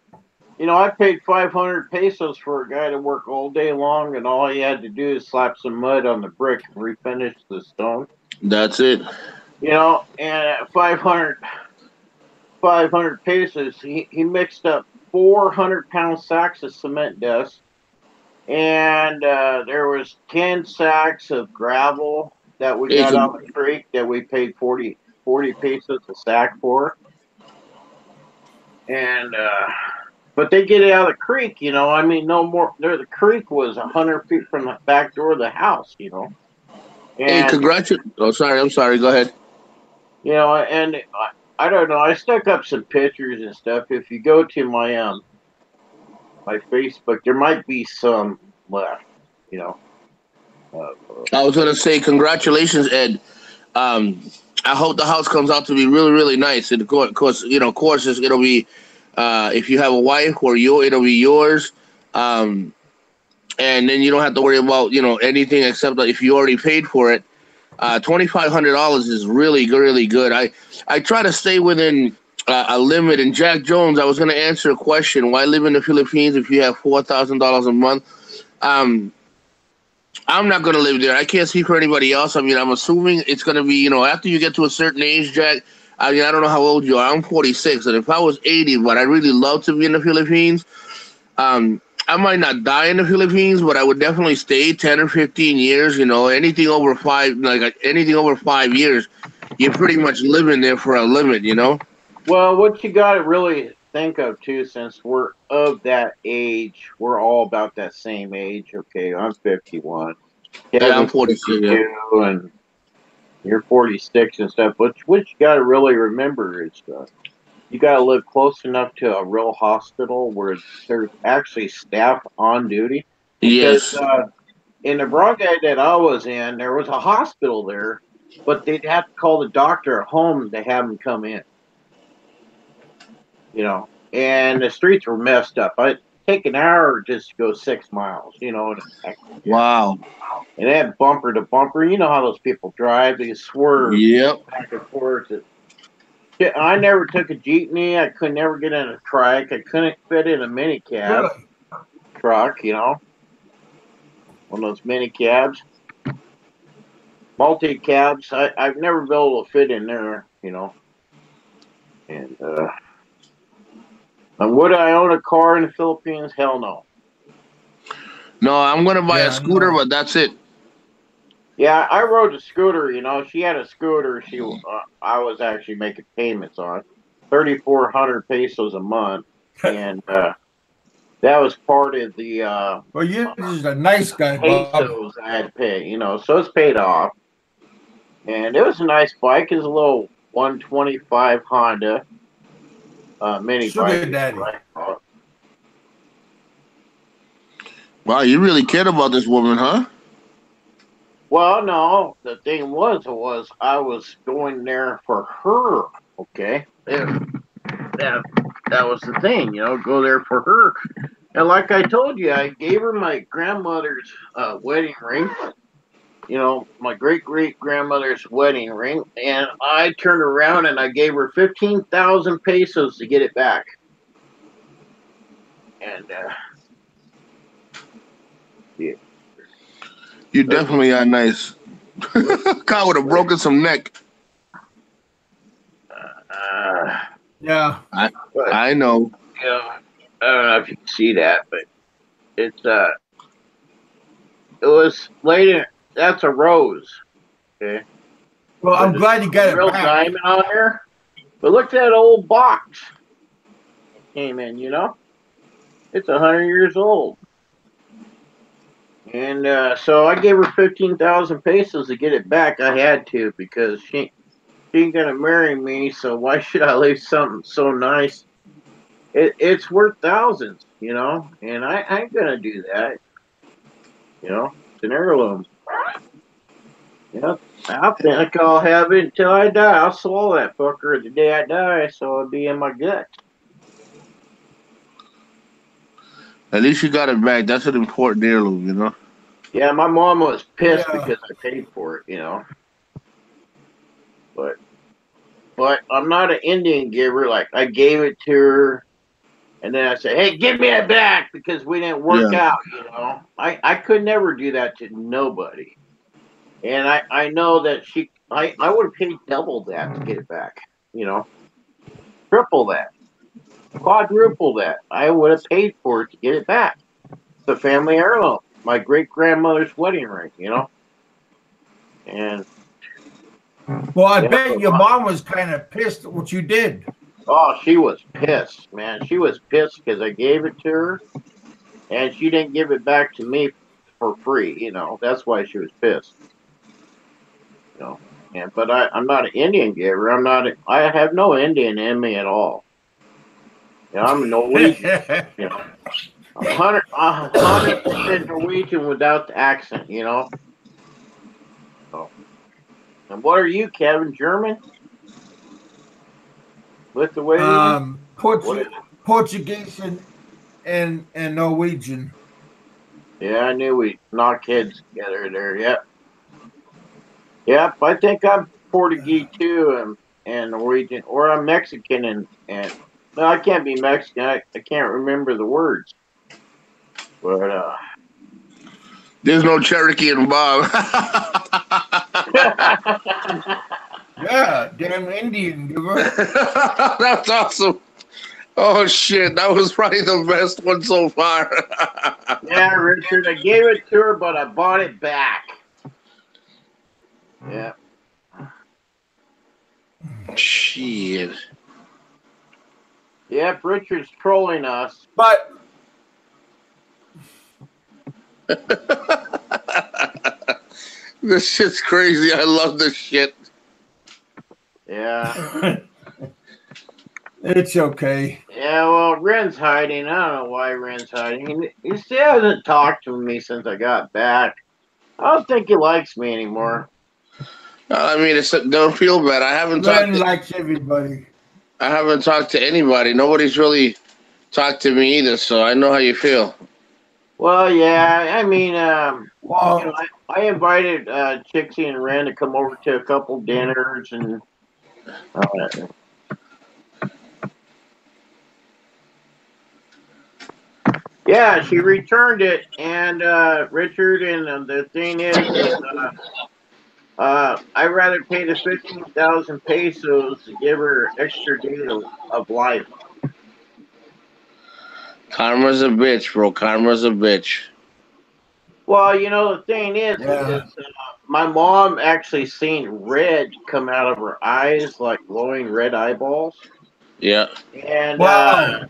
I paid 500 pesos for a guy to work all day long, and all he had to do is slap some mud on the brick and refinish the stone. That's it. And at 500 pesos, he mixed up 400-pound sacks of cement dust, and there was 10 sacks of gravel that we got out of the creek that we paid 40 pesos a sack for. And but they get it out of the creek, I mean, no more. The creek was 100 feet from the back door of the house, And, hey, congratulations. Oh, sorry. I'm sorry. Go ahead. And I don't know. I stuck up some pictures and stuff. If you go to my my Facebook, there might be some left, I was going to say congratulations, Ed. I hope the house comes out to be really, really nice. And of course, it'll be, if you have a wife or it'll be yours. And then you don't have to worry about, anything except that if you already paid for it. $2,500 is really, really good. I try to stay within a limit. And Jack Jones, I was going to answer a question. Why live in the Philippines if you have $4,000 a month? I'm not going to live there. I can't speak for anybody else. I mean, I'm assuming it's going to be, after you get to a certain age, Jack. I mean, I don't know how old you are. I'm 46. And if I was 80, but I really love to be in the Philippines, I might not die in the Philippines, but I would definitely stay 10 or 15 years. Anything over 5 years, you're pretty much living there for a limit. Well, what you got to really think of too, since we're of that age, we're all about that same age. Okay, I'm 51. Yeah, I'm 46. Yeah. And you're 46 and stuff. What you got to really remember is you got to live close enough to a real hospital where there's actually staff on duty. Because, in the barangay that I was in, there was a hospital there, but they'd have to call the doctor at home to have him come in. And the streets were messed up. It'd take an hour just to go 6 miles, Wow. And they had bumper to bumper. You know how those people drive. They swerve back and forth. I never took a jeepney. I could never get in a trike. I couldn't fit in a mini cab truck, one of those mini cabs. multi-cabs. I've never been able to fit in there, you know. And would I own a car in the Philippines? Hell no. No, I'm gonna buy a scooter, no. but that's it. Yeah, I rode a scooter. You know, she had a scooter. I was actually making payments on 3,400 pesos a month, and that was part of the Well, you're just a nice guy, Bob. pesos I had to pay. You know, so it's paid off, and it was a nice bike. It was a little 125 Honda mini Sugar bike. daddy. Wow, you really cared about this woman, huh? Well, no, the thing was I was going there for her. Okay, that was the thing, you know, go there for her. And like I told you, I gave her my grandmother's wedding ring. You know, my great grandmother's wedding ring, and I turned around and I gave her 15,000 pesos to get it back. And yeah, You definitely are nice. Kyle would have broken some neck. Yeah. I know. You know, I don't know if you can see that, but it's it was late. That's a rose. Okay. Well, I'm glad you got it real back. diamond on there. But look at that old box it came in. You know, it's 100 years old. And so I gave her 15,000 pesos to get it back. I had to because she ain't gonna marry me. So why should I leave something so nice? It's worth thousands, you know, and I ain't gonna do that. You know, it's an heirloom. You know, I think I'll have it until I die. I'll swallow that fucker the day I die, so it'll be in my gut. At least you got it back. That's an important heirloom, you know. Yeah, my mom was pissed Yeah. because I paid for it, you know. But I'm not an Indian giver. Like I gave it to her, and then I said, "Hey, give me it back," because we didn't work Yeah. out. You know, I could never do that to nobody, and I know that I would have paid double that to get it back. You know, triple that, quadruple that. I would have paid for it to get it back. It's a family heirloom. My great grandmother's wedding ring. You know, and Well, I bet your mom was kind of pissed at what you did. oh, she was pissed, man. She was pissed because I gave it to her, and she didn't give it back to me for free. You know, that's why she was pissed. You know, and but I'm not an Indian giver. I have no Indian in me at all. You know, I'm a Norwegian. You know, I'm 100% Norwegian without the accent. You know. So, and what are you, Kevin? German? Lithuanian? Portuguese and Norwegian. Yeah, I knew we knock heads together there. Yep. Yep. I think I'm Portuguese too, and Norwegian, or I'm Mexican, and no, I can't be Mexican. I can't remember the words. But There's no Cherokee in Bob. Yeah, damn Indian giver. That's awesome. Oh shit, that was probably the best one so far. yeah, Richard, I gave it to her, but I bought it back. Yeah. Shit. Yep, Richard's trolling us. But This shit's crazy. I love this shit. Yeah. it's okay. Yeah, well, Ren's hiding. I don't know why Ren's hiding. He still hasn't talked to me since I got back. I don't think he likes me anymore. I mean, don't feel bad. Ren likes everybody. I haven't talked to anybody. Nobody's really talked to me either, so I know how you feel. Well, yeah, I mean, Well, you know, I invited Chixie and Ren to come over to a couple dinners, and yeah, she returned it, and Richard, and the thing is I'd rather pay the 15,000 pesos to give her extra day of life. Karma's a bitch, bro. Karma's a bitch. Well, the thing is, Yeah. my mom actually seen red come out of her eyes, like glowing red eyeballs. Yeah. And Wow.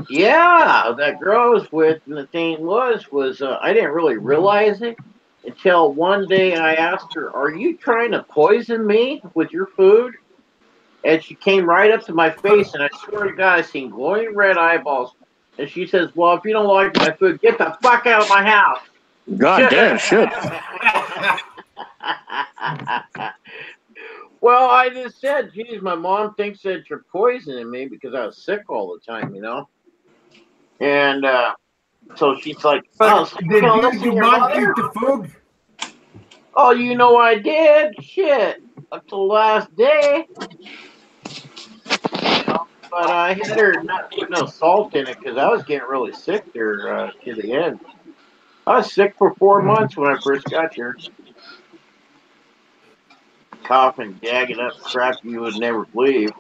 yeah, that girl I was with, and the thing was I didn't really realize it until one day I asked her, "Are you trying to poison me with your food?" And she came right up to my face, and I swear to God, I seen glowing red eyeballs. And she says, "Well, if you don't like my food, get the fuck out of my house." God damn, shit. Well, I just said, geez, my mom thinks that you're poisoning me because I was sick all the time. And so she's like, But oh, so you're did going to you, listen to your your mom mother? eat the food? Oh, I did. Shit. Up to the last day. But I had her not put no salt in it because I was getting really sick there to the end. I was sick for 4 months when I first got here. Coughing, gagging up crap you would never believe.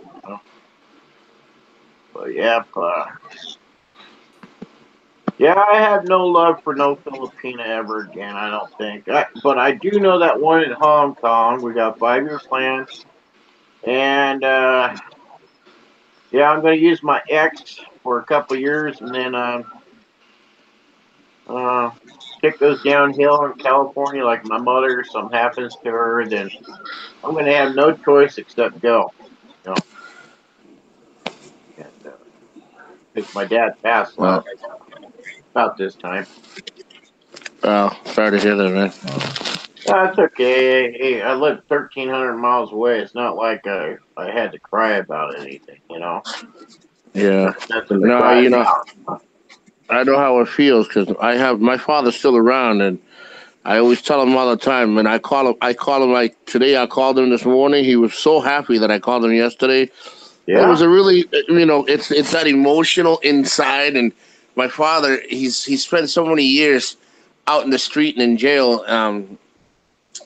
But yeah, yeah, I have no love for no Filipina ever again. I don't think. But I do know that one in Hong Kong. We got 5-year plans, and yeah, I'm going to use my ex for a couple years, and then uh, shit goes downhill in California, like my mother, something happens to her, then I'm going to have no choice except go. You know, and because my dad passed Well, last about this time. sorry to hear that, man. That's okay. Hey, I live 1,300 miles away. It's not like I had to cry about anything. Yeah. Nothing to No, cry about. I know how it feels because I have my father's still around, and I always tell him all the time. And I call him. I call him like today. I called him this morning. He was so happy that I called him yesterday. It was Yeah. a really, it's that emotional inside. And my father, he spent so many years out in the street and in jail.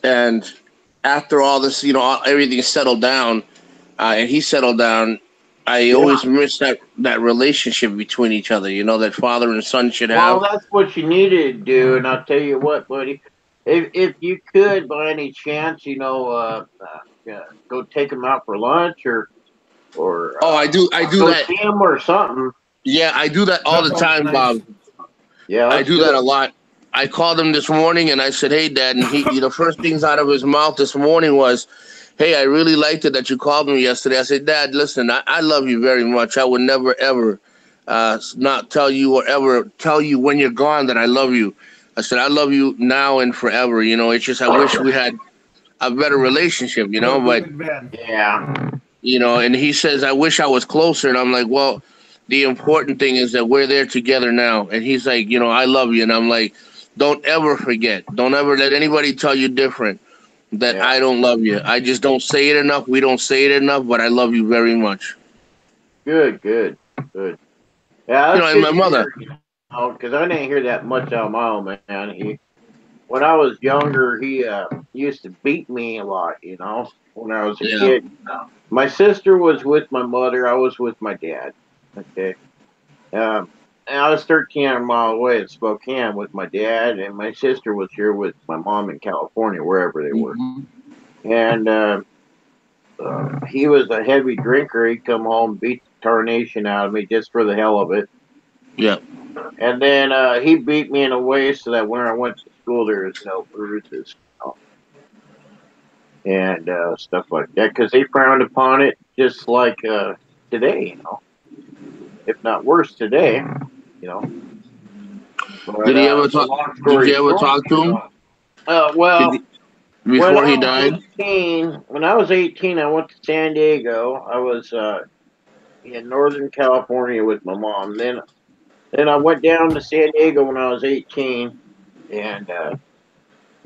And after all this, everything settled down, and he settled down. I Yeah. always miss that relationship between each other. That father and son should Well, have. that's what you needed to do, and I'll tell you what, buddy. If you could, by any chance, go take him out for lunch or Oh, I do go that. see him or something. Yeah, I do that all That the sounds time, nice. Bob. Yeah, I let's do do that a it. lot. I called him this morning and I said, "Hey, Dad," and the first things out of his mouth this morning was, "Hey, I really liked it that you called me yesterday." I said, "Dad, listen, I love you very much. I would never ever not tell you or ever tell you when you're gone that I love you." I said, "I love you now and forever. It's just I wish we had a better relationship, Good, but." good man. Yeah. And he says, "I wish I was closer." And I'm like, "Well, the important thing is that we're there together now." And he's like, "I love you." And I'm like, "Don't ever forget. Don't ever let anybody tell you different that Yeah. I don't love you. I just don't say it enough. We don't say it enough, but I love you very much." Good. Good. Good. Yeah, that's And good my to mother. hear. Because I didn't hear that much out of my old man. When I was younger, he used to beat me a lot. When I was a Yeah. kid. My sister was with my mother. I was with my dad. Okay. And I was 1,300 miles away in Spokane with my dad, and my sister was here with my mom in California, wherever they were. Hmm. And he was a heavy drinker. He'd come home, beat the tarnation out of me just for the hell of it. Yeah. And then he beat me in a way so that when I went to school, there was no bruises, and stuff like that, because they frowned upon it just like today, if not worse today, you know. But Did he ever it's a talk? long Did story you ever short. talk to him? Did Well, you, before he died? When I was 18, I went to San Diego. I was in Northern California with my mom. Then I went down to San Diego when I was 18, and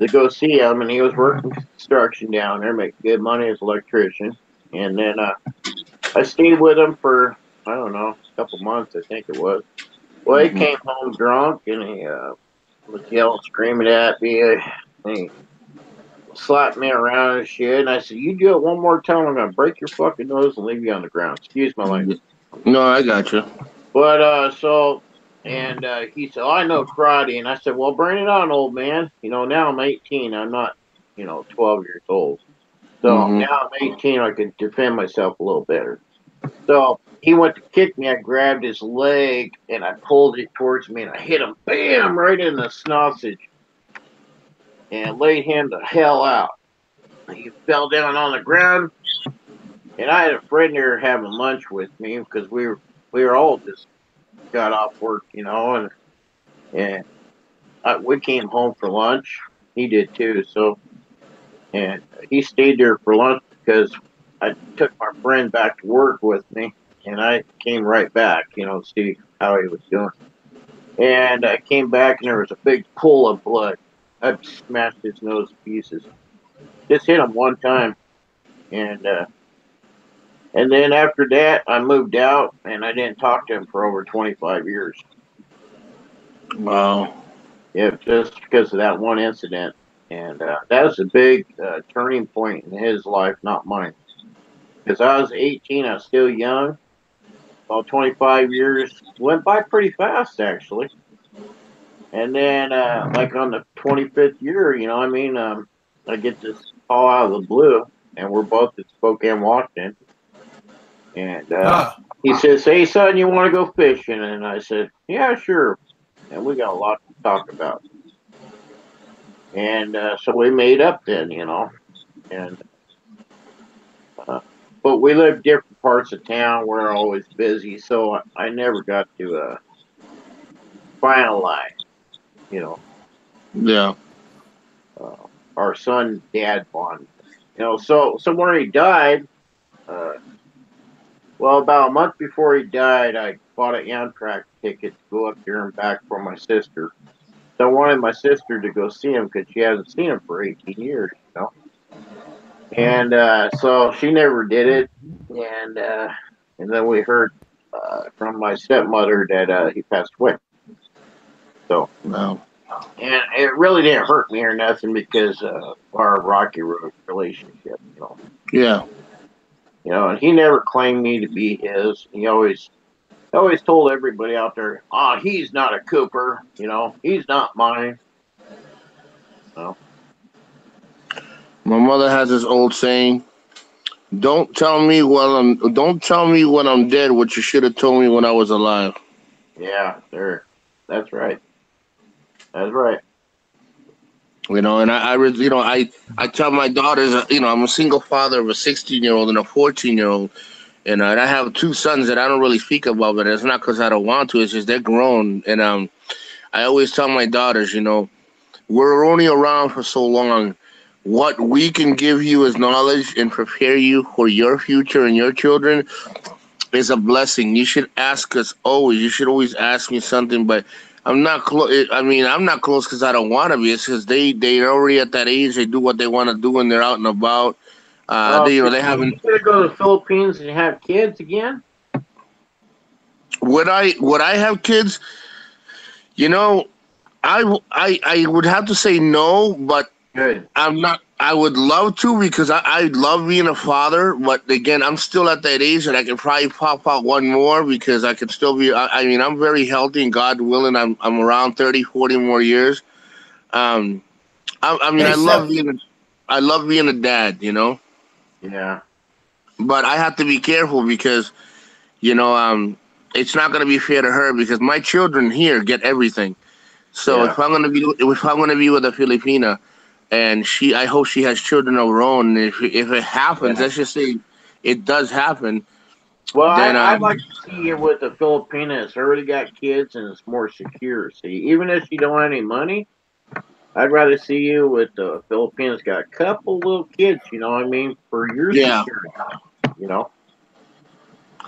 to go see him. And he was working construction down there, making good money as an electrician. And then I stayed with him for I don't know, a couple months, I think it was. Well, he Hmm. came home drunk and he was yelling, screaming at me. He slapped me around and shit. And I said, "You do it one more time, I'm gonna break your fucking nose and leave you on the ground." Excuse my language. No, I got you. But he said, "Oh, I know karate," and I said, "Well, bring it on, old man. Now I'm 18. I'm not, 12 years old. So now I'm 18. I can defend myself a little better." So he went to kick me. I grabbed his leg and I pulled it towards me and I hit him, bam, right in the sausage, and laid him the hell out. He fell down on the ground, and I had a friend there having lunch with me because we were all just got off work, and we came home for lunch. He did too. So, and he stayed there for lunch because I took my friend back to work with me, and I came right back, to see how he was doing. And I came back, and there was a big pool of blood. I smashed his nose to pieces. Just hit him one time, and then after that, I moved out, and I didn't talk to him for over 25 years. Wow. Yeah, just because of that one incident. And that was a big turning point in his life, not mine. Because I was 18, I was still young. About 25 years went by pretty fast, actually. And then, like on the 25th year, I get this call out of the blue, and we're both at Spokane, Washington. And he says, "Hey, son, you want to go fishing?" And I said, "Yeah, sure." And we got a lot to talk about. And so we made up then, and but we lived different parts of town. We're always busy, so I never got to finalize, Yeah. our son dad bond. So when he died, well, about a month before he died, I bought an Amtrak ticket to go up there and back for my sister. So I wanted my sister to go see him because she hasn't seen him for 18 years, And so she never did it, and then we heard from my stepmother that he passed away. So, Wow. and it really didn't hurt me or nothing because of our rocky road relationship, Yeah. And he never claimed me to be his. He always told everybody out there, "Oh, he's not a Cooper, he's not mine." My mother has this old saying: Don't tell me when I'm dead what you should have told me when I was alive." Yeah, sure. That's right. That's right. And I tell my daughters, I'm a single father of a 16-year-old and a 14-year-old, and I have two sons that I don't really speak about, but it's not because I don't want to. It's just they're grown, and I always tell my daughters, we're only around for so long. What we can give you as knowledge and prepare you for your future and your children is a blessing. You should ask us always. You should always ask me something, but I'm not close. I mean, I'm not close because I don't want to be. It's because they're already at that age. They do what they want to do, and they're out and about. They haven't. You gonna go to the Philippines and have kids again? Would I have kids? I would have to say no, but Good. I'm not. I would love to because I love being a father, but again, I'm still at that age that I can probably pop out one more because I can still be. I mean, I'm very healthy, and God willing, I'm around 30, 40 more years. Um, I mean, I love being a dad, Yeah. but I have to be careful because it's not going to be fair to her because my children here get everything. So Yeah. if I'm gonna be with a Filipina, and I hope she has children of her own. And if it happens, let's just say it does happen. Well, Then I'd like to see you with a Filipina that's already got kids and it's more secure. See, even if you don't have any money, I'd rather see you with a Filipina that's got a couple little kids. You know what I mean? For your yeah, security. You know.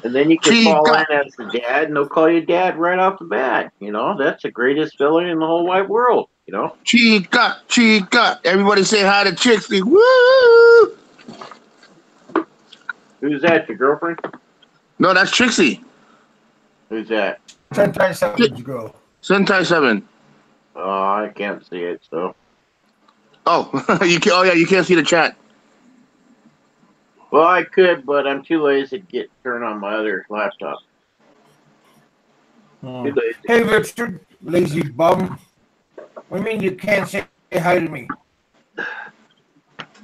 And then you can fall in chica, as the dad, and they'll call you dad right off the bat. That's the greatest feeling in the whole wide world. chica, chica. Everybody say hi to Chixie. Woo! Who's that? Your girlfriend? No, that's Trixie. Who's that? 10 times 7 girl. Sentai 7. Oh, I can't see it. So Oh, you can. Oh yeah, you can't see the chat. Well, I could, but I'm too lazy to turn on my other laptop. Too lazy. Hey, Richard, lazy bum. What do you mean you can't say hi to me?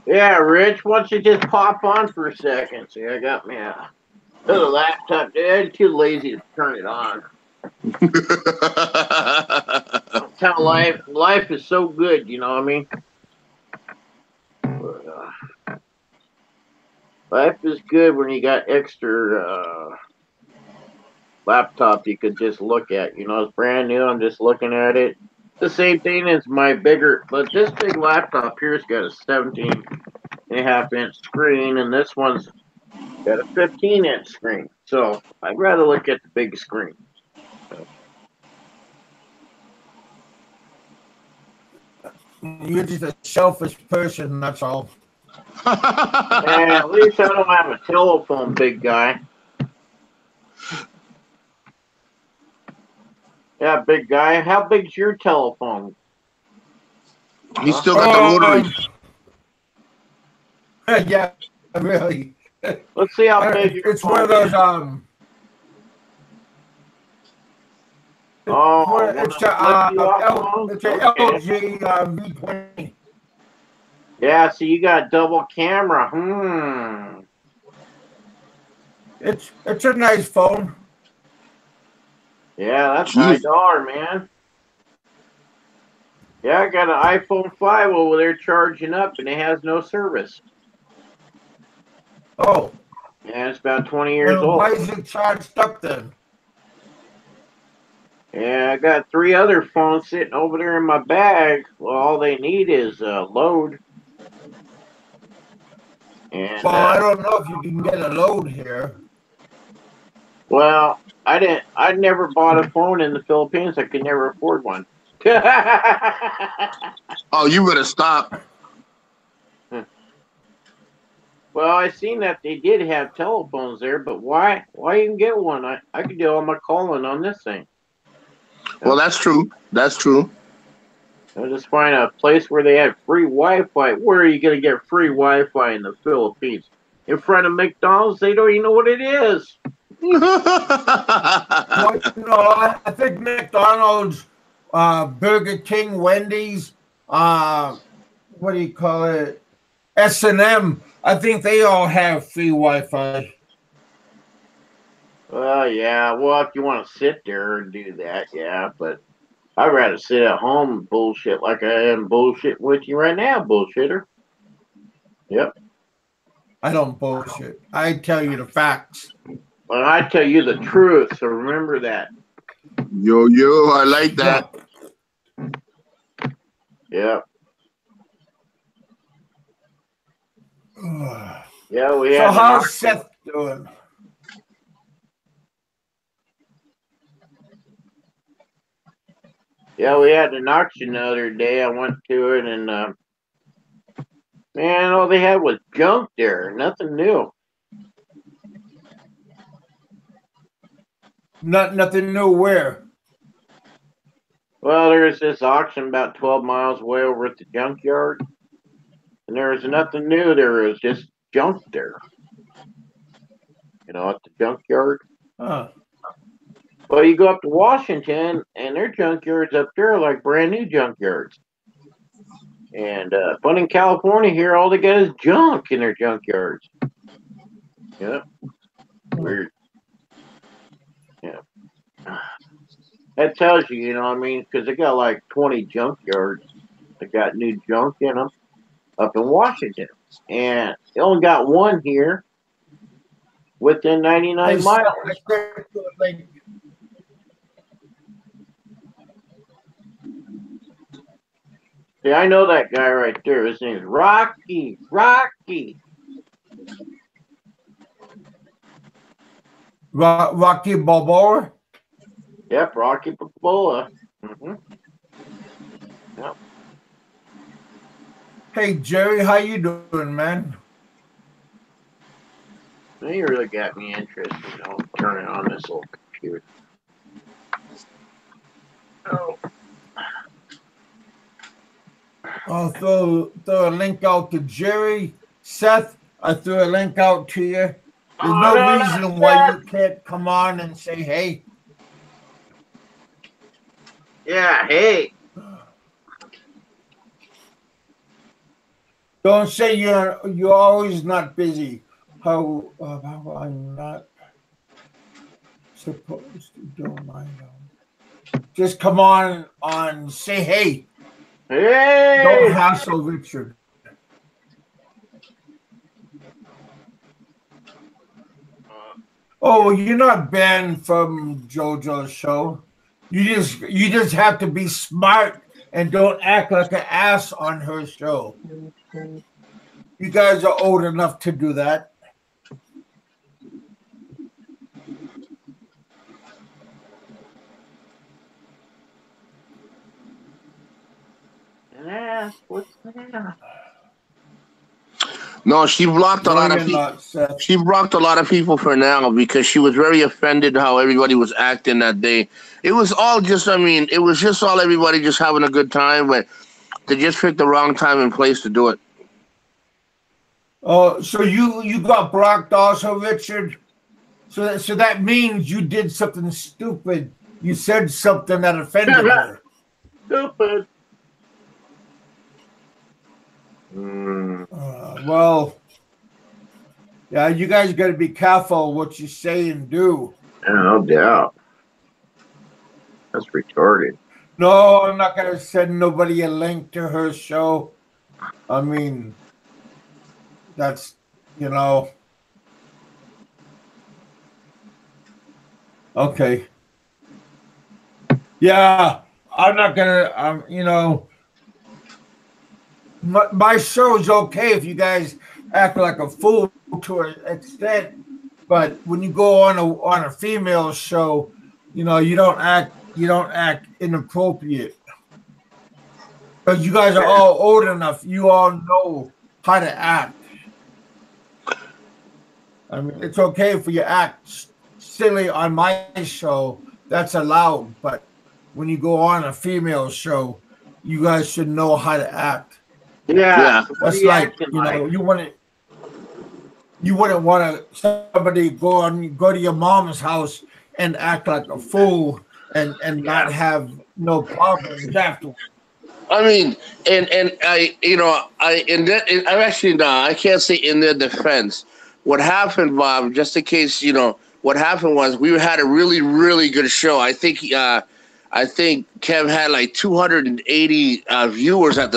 Yeah, Rich, why don't you just pop on for a second? See, I got me another laptop. I'm too lazy to turn it on. That's how life is so good, you know what I mean? But, life is good when you got extra laptop you could just look at. You know, it's brand new. I'm just looking at it. The same thing as my bigger, but this big laptop here's got a 17.5-inch screen, and this one's got a 15-inch screen. So I'd rather look at the big screen. You're just a selfish person, that's all. And at least I don't have a telephone, big guy. Yeah, big guy. How big's your telephone? He's still got the rotary. Yeah, really. Let's see how big your it's one of those it's an LG V20. Yeah, so you got double camera. It's a nice phone. Yeah, that's $9, man. Yeah, I got an iPhone 5 over there charging up, and it has no service. Oh. Yeah, it's about 20 years old. Why is it charged up then? Yeah, I got 3 other phones sitting over there in my bag. Well, all they need is load. And, well, I don't know if you can get a load here. Well, I never bought a phone in the Philippines. I could never afford one. Oh, you better stop. Well, I seen that they did have telephones there, but why even get one? I could do all my calling on this thing. Well, that's true. That's true. I'll just find a place where they have free Wi-Fi. Where are you going to get free Wi-Fi in the Philippines? In front of McDonald's? They don't even know what it is. Well, no, I think McDonald's, Burger King, Wendy's, what do you call it? S&M. I think they all have free Wi-Fi. Well, yeah. Well, if you want to sit there and do that, yeah. But I'd rather sit at home and bullshit like I am bullshitting with you right now, bullshitter. Yep. I don't bullshit. I tell you the facts. Well, I tell you the truth, so remember that. Yo, I like that. Yep. Yeah, we had. So how's Seth doing? Yeah, we had an auction the other day. I went to it, and man, all they had was junk there. Nothing new. Nothing new where? Well, there's this auction about 12 miles away over at the junkyard, and there was nothing new. There was just junk there. You know, at the junkyard. Huh. Well, you go up to Washington, and their junkyards up there are like brand new junkyards. And but in California here, all they got is junk in their junkyards. Yep. Weird. Yeah. That tells you, you know what I mean? Because they got like 20 junkyards. They got new junk in them up in Washington. And they only got one here within 99 miles. See, I know that guy right there. His name is Rocky. Rocky. Rocky Balboa? Yep, Rocky Balboa. Mm-hmm. Yep. Hey, Jerry, how you doing, man? You really got me interested. I'll turn it on this little computer. Oh. I'll throw a link out to Jerry, Seth. I threw a link out to you. There's no reason why you can't come on and say, hey. Yeah, hey. Don't say you're always not busy. How I'm not supposed to do my own. Just come on say hey. Hey. Don't hassle Richard. Oh, you're not banned from JoJo's show. You just have to be smart and don't act like an ass on her show. You guys are old enough to do that. What's that? No, she blocked a lot of people. She blocked a lot of people for now because she was very offended how everybody was acting that day. It was all just, I mean, it was just all everybody just having a good time, but they just picked the wrong time and place to do it. Oh, so you got blocked also, Richard? So that means you did something stupid. You said something that offended her. Stupid. Well, yeah, you guys got to be careful what you say and do. Yeah, no doubt. That's retarded. No, I'm not going to send nobody a link to her show. I mean, that's, okay. Yeah, I'm not going to, my show's okay if you guys act like a fool to an extent, but when you go on a female show, you don't act inappropriate. Because you guys are all old enough, you all know how to act. I mean, it's okay for you to act silly on my show. That's allowed, but when you go on a female show, you guys should know how to act. Yeah, that's like you wouldn't want somebody go to your mom's house and act like a fool and not have no problems afterwards. I mean, and I I can't say in their defense. What happened, Bob? Just in case what happened was we had a really really good show. I think Kev had like 280 viewers at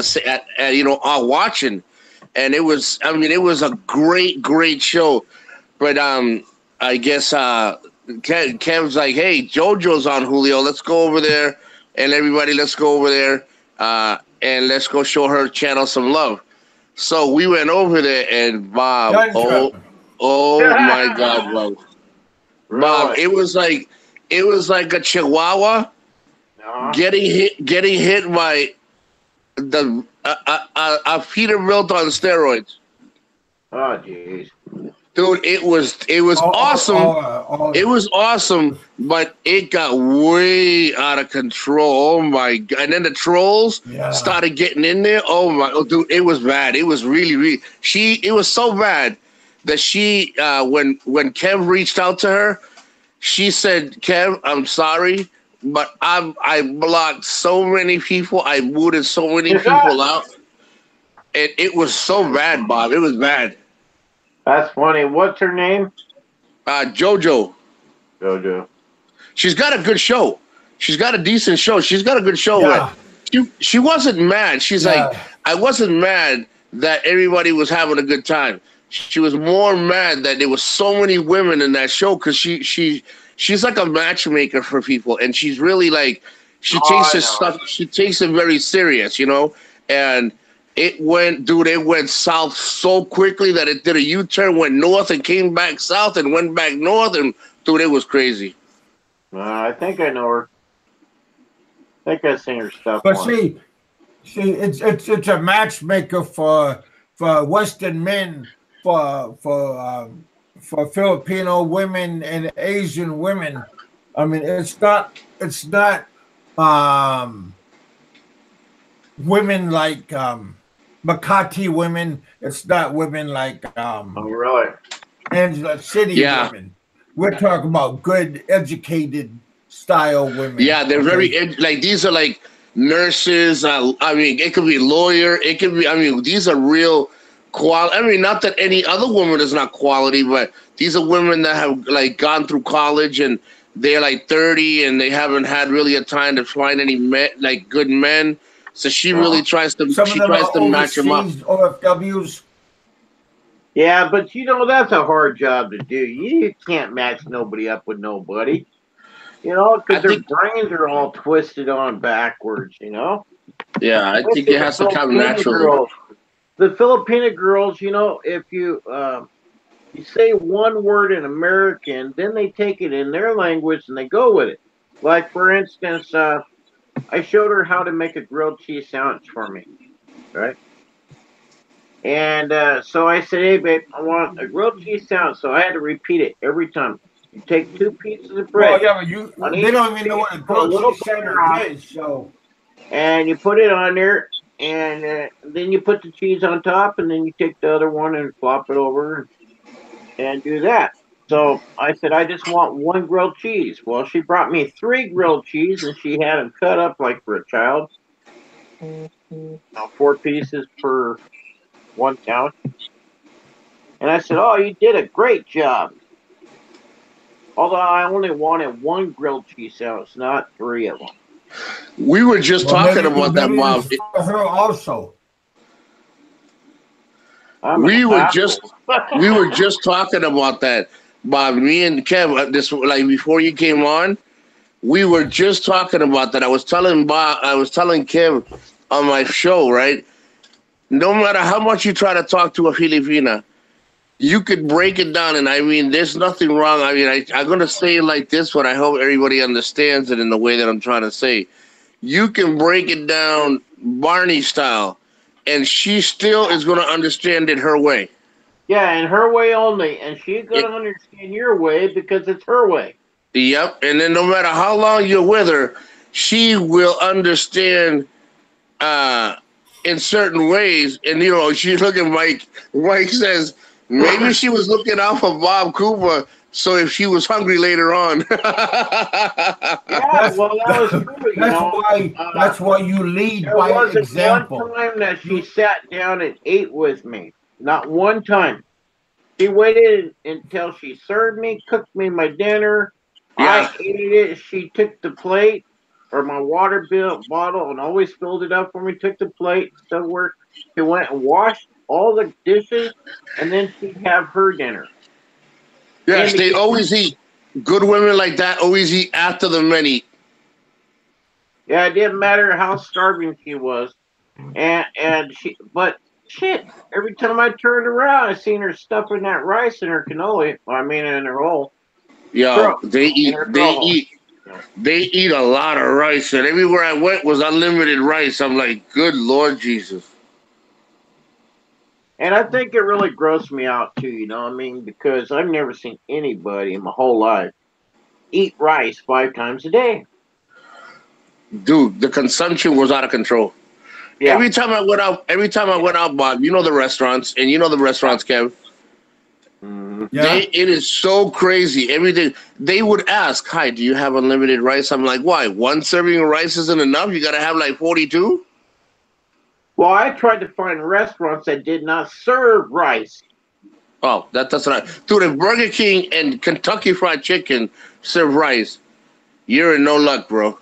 watching, and it was a great show. But I guess Kev's like, hey, JoJo's on, Julio. Let's go over there, and everybody, let's go over there, and let's go show her channel some love. So we went over there, and Bob, oh my God, Bob. Really? Bob, it was like a chihuahua getting hit by a Peterbilt on steroids. Oh jeez. Dude, it was awesome. It was awesome, but it got way out of control. Oh my God! And then the trolls started getting in there. Dude, it was bad. It was really. It was so bad that she, when Kev reached out to her, she said, "Kev, I'm sorry, but I blocked so many people. I booted so many people out, and it was so bad, Bob. It was bad." That's funny. What's her name? JoJo. JoJo. She's got a good show. She's got a decent show. She's got a good show. Yeah. She wasn't mad. She's like, I wasn't mad that everybody was having a good time. She was more mad that there was so many women in that show because she's like a matchmaker for people, and she's really like takes this stuff. She takes it very serious, and. It went south so quickly that it did a U-turn, went north and came back south and went back north, and dude, it was crazy. I think I know her. I think I've seen her stuff. But see, it's a matchmaker for Western men, for Filipino women and Asian women. I mean, it's not women like Makati women. It's not women like Oh, really? Angela City Yeah. women. We're talking about good, educated style women. Yeah, they're Okay? very like these are like nurses. I mean, it could be lawyer. It could be. I mean, these are real quality. I mean, not that any other woman is not quality, but these are women that have like gone through college and they're like 30 and they haven't had really a time to find any men, like good men. So she really tries to. Some of She them tries are to match them up. overseas OFWs. Yeah, but you know that's a hard job to do. You can't match nobody up with nobody. You know, I because their think. brains are all twisted on backwards. You know, Yeah, I think especially it the has to come Filipino naturally. girls. The Filipino girls, you know, if you say one word in American, then they take it in their language and they go with it. Like for instance, I showed her how to make a grilled cheese sandwich for me, right? And so I said, "Hey, babe, I want a grilled cheese sandwich." So I had to repeat it every time. You take 2 pieces of bread. Well, yeah, but On they each don't even know piece, what a you put a grilled little cheese butter sandwich on, is. So and you put it on there, and then you put the cheese on top, and then you take the other one and flop it over and do that. So I said, I just want one grilled cheese. Well, she brought me 3 grilled cheese, and she had them cut up like for a child, 4 pieces per one count. And I said, "Oh, you did a great job." Although I only wanted one grilled cheese sandwich, not 3 of them. We were just well, talking about that, maybe Bob. it's for her also. I'm We were baffled. just we were just talking about that, Bob. Me and Kev. This like before you came on, we were just talking about that. I was telling Bob. I was telling Kev on my show, right? No matter how much you try to talk to a Filipina, you could break it down, and I mean, there's nothing wrong. I mean, I'm gonna say it like this, but I hope everybody understands it in the way that I'm trying to say. You can break it down Barney style, and she still is gonna understand it her way. Yeah, and her way only. And she's going to understand your way because it's her way. Yep. And then no matter how long you're with her, she will understand uh in certain ways. And you know, she's looking Mike. Mike says maybe she was looking out for Bob Cooper. So if she was hungry later on, Yeah, That's well, that was true, you know. that's why you lead There by wasn't one example. time that she You sat down and ate with me. Not one time. She waited until she served me, cooked me my dinner. I yeah, ate it. She took the plate or my water bottle and always filled it up for me. Took the plate, silverware. She went and washed all the dishes, and then she'd have her dinner in yes, the they kitchen. always eat. Good women like that always eat after the men eat. Yeah, it didn't matter how starving she was, but shit. Every time I turned around, I seen her stuffing that rice in her cannoli. I mean, in her hole, Yo, grill, they in eat. her They grill hole. eat. They eat a lot of rice, and everywhere I went was unlimited rice. I'm like, good Lord Jesus. And I think it really grossed me out too, you know what I mean? Because I've never seen anybody in my whole life eat rice 5 times a day. Dude, the consumption was out of control. Yeah, Every time I went out, Bob, you know the restaurants, and you know the yeah. restaurants, Kev. Mm-hmm. yeah. It is so crazy. Everything they would ask, "Hi, do you have unlimited rice?" I'm like, "Why? One serving of rice isn't enough. You got to have like 42." Well, I tried to find restaurants that did not serve rice. Oh, that's not. Dude, if Burger King and Kentucky Fried Chicken serve rice, you're in no luck, bro.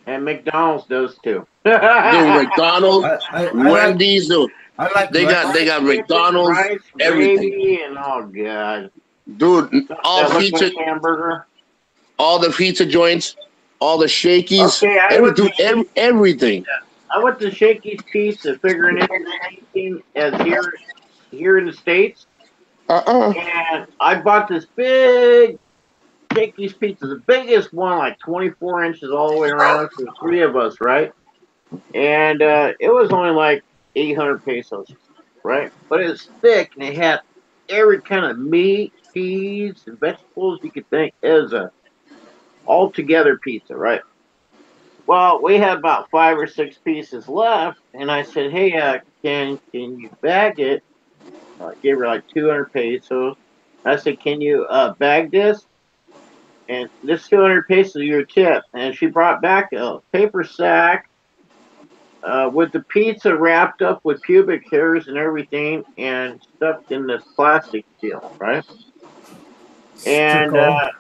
And McDonald's does too. Dude, McDonald's, I like Wendy's, dude, they Fried got chicken, McDonald's, rice, everything. gravy, and oh god, Dude, that looked like hamburger. all the pizza joints, all the shakies, Okay, everything. I went to Shakey's Pizza, figuring it was the same thing as here in the states. Uh-uh. And I bought this big Shakey's pizza, the biggest one, like 24 inches all the way around for 3 of us, right? And it was only like 800 pesos, right? But it was thick and it had every kind of meat, cheese, and vegetables you could think. It was a all together pizza, right? Well, we had about 5 or 6 pieces left, and I said, "Hey, can you bag it?" I gave her like 200 pesos. I said, "Can you bag this?" And this 200 pesos is your tip. And she brought back a paper sack with the pizza wrapped up with pubic hairs and everything, and stuffed in this plastic deal, right? And Sicko.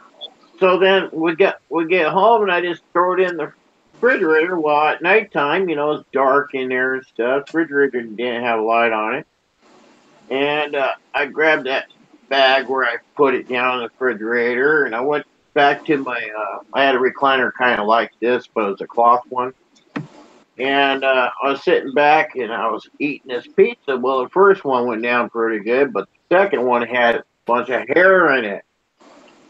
so then we get home, and I just throw it in the refrigerator. Well, at nighttime, it's dark in there and stuff. Refrigerator didn't have a light on it, and I grabbed that bag where I put it down in the refrigerator, and I went back to my. I had a recliner kind of like this, but it was a cloth one. And I was sitting back and I was eating this pizza. Well, the first one went down pretty good, but the second one had a bunch of hair in it.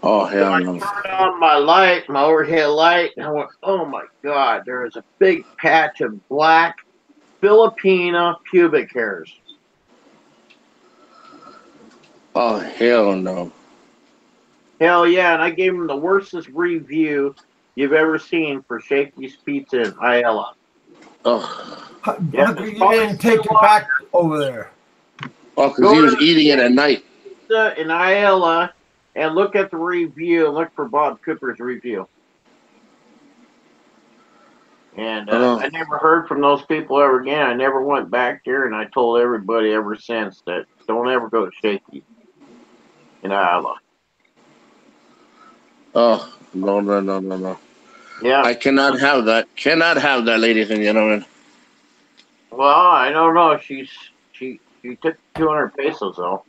Oh So hell I no. turned on my light, my overhead light, and I went, "Oh my God, there is a big patch of black Filipina pubic hairs." Oh hell no. Hell yeah. And I gave him the worstest review you've ever seen for Shakey's Pizza in Ayala. Oh, How Yeah, come it's you probably didn't take still it on back over there? oh, because Go he to was the eating it at Shakey's night. Pizza in Ayala and look at the review. Look for Bob Cooper's review. And Oh, I never heard from those people ever again. I never went back there, and I told everybody ever since that don't ever go to Shakey's in Ayala. oh, no, no, no, no, no. Yeah. I cannot have that. Cannot have that, ladies and gentlemen. Well, I don't know. She took 200 pesos though.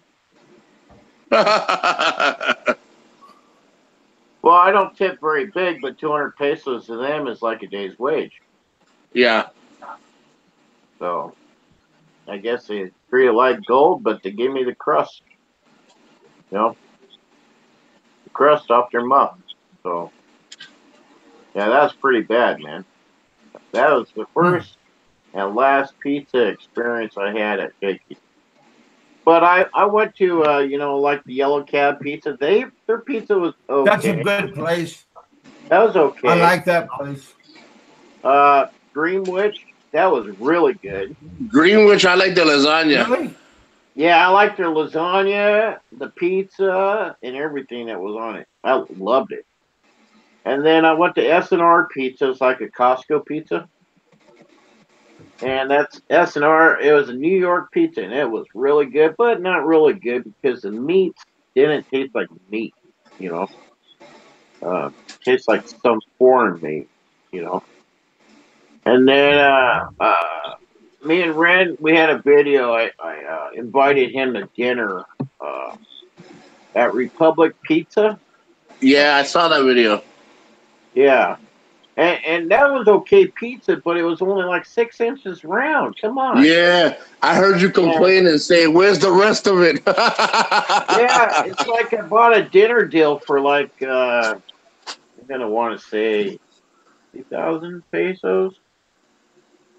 Well, I don't tip very big, but 200 pesos to them is like a day's wage. Yeah. So I guess they treat it like gold, but they gave me the crust, the crust off their muff. So yeah, that's pretty bad, man. That was the Hmm. first and last pizza experience I had at Shakey's. But I went to like the Yellow Cab Pizza. Their pizza was That's a okay. good place. That was I okay. like that place. Greenwich, that was really good. Greenwich, I like the lasagna. Really? Yeah, I liked their lasagna, the pizza, and everything that was on it. I loved it. And then I went to S&R Pizza. It's like a Costco pizza. And that's S&R. It was a New York pizza, and it was really good, but not really good because the meat didn't taste like meat, you know. Tastes like some foreign meat, you know. And then me and Ren, we had a video. I invited him to dinner at Republic Pizza. Yeah, I saw that video. Yeah, and that was okay pizza, but it was only like 6 inches round. Come on. Yeah, I heard you And complain and say, "Where's the rest of it?" yeah, it's like I bought a dinner deal for like I'm gonna want to say 2,000 pesos.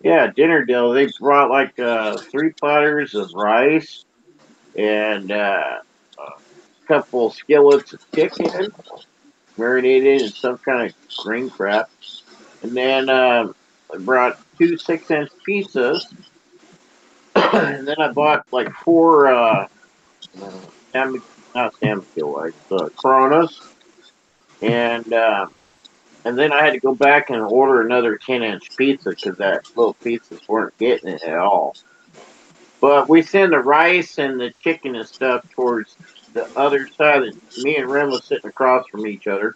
Yeah, dinner deal. They brought like 3 platters of rice and a couple skillets of chicken marinated in some kind of green crap. And then I brought 2 6-inch pizzas. And then I bought like four Sam, not Sam like Coronas. And and then I had to go back and order another 10-inch pizza because that little pizzas weren't getting it at all. But we send the rice and the chicken and stuff towards the other side. Me and Ren was sitting across from each other,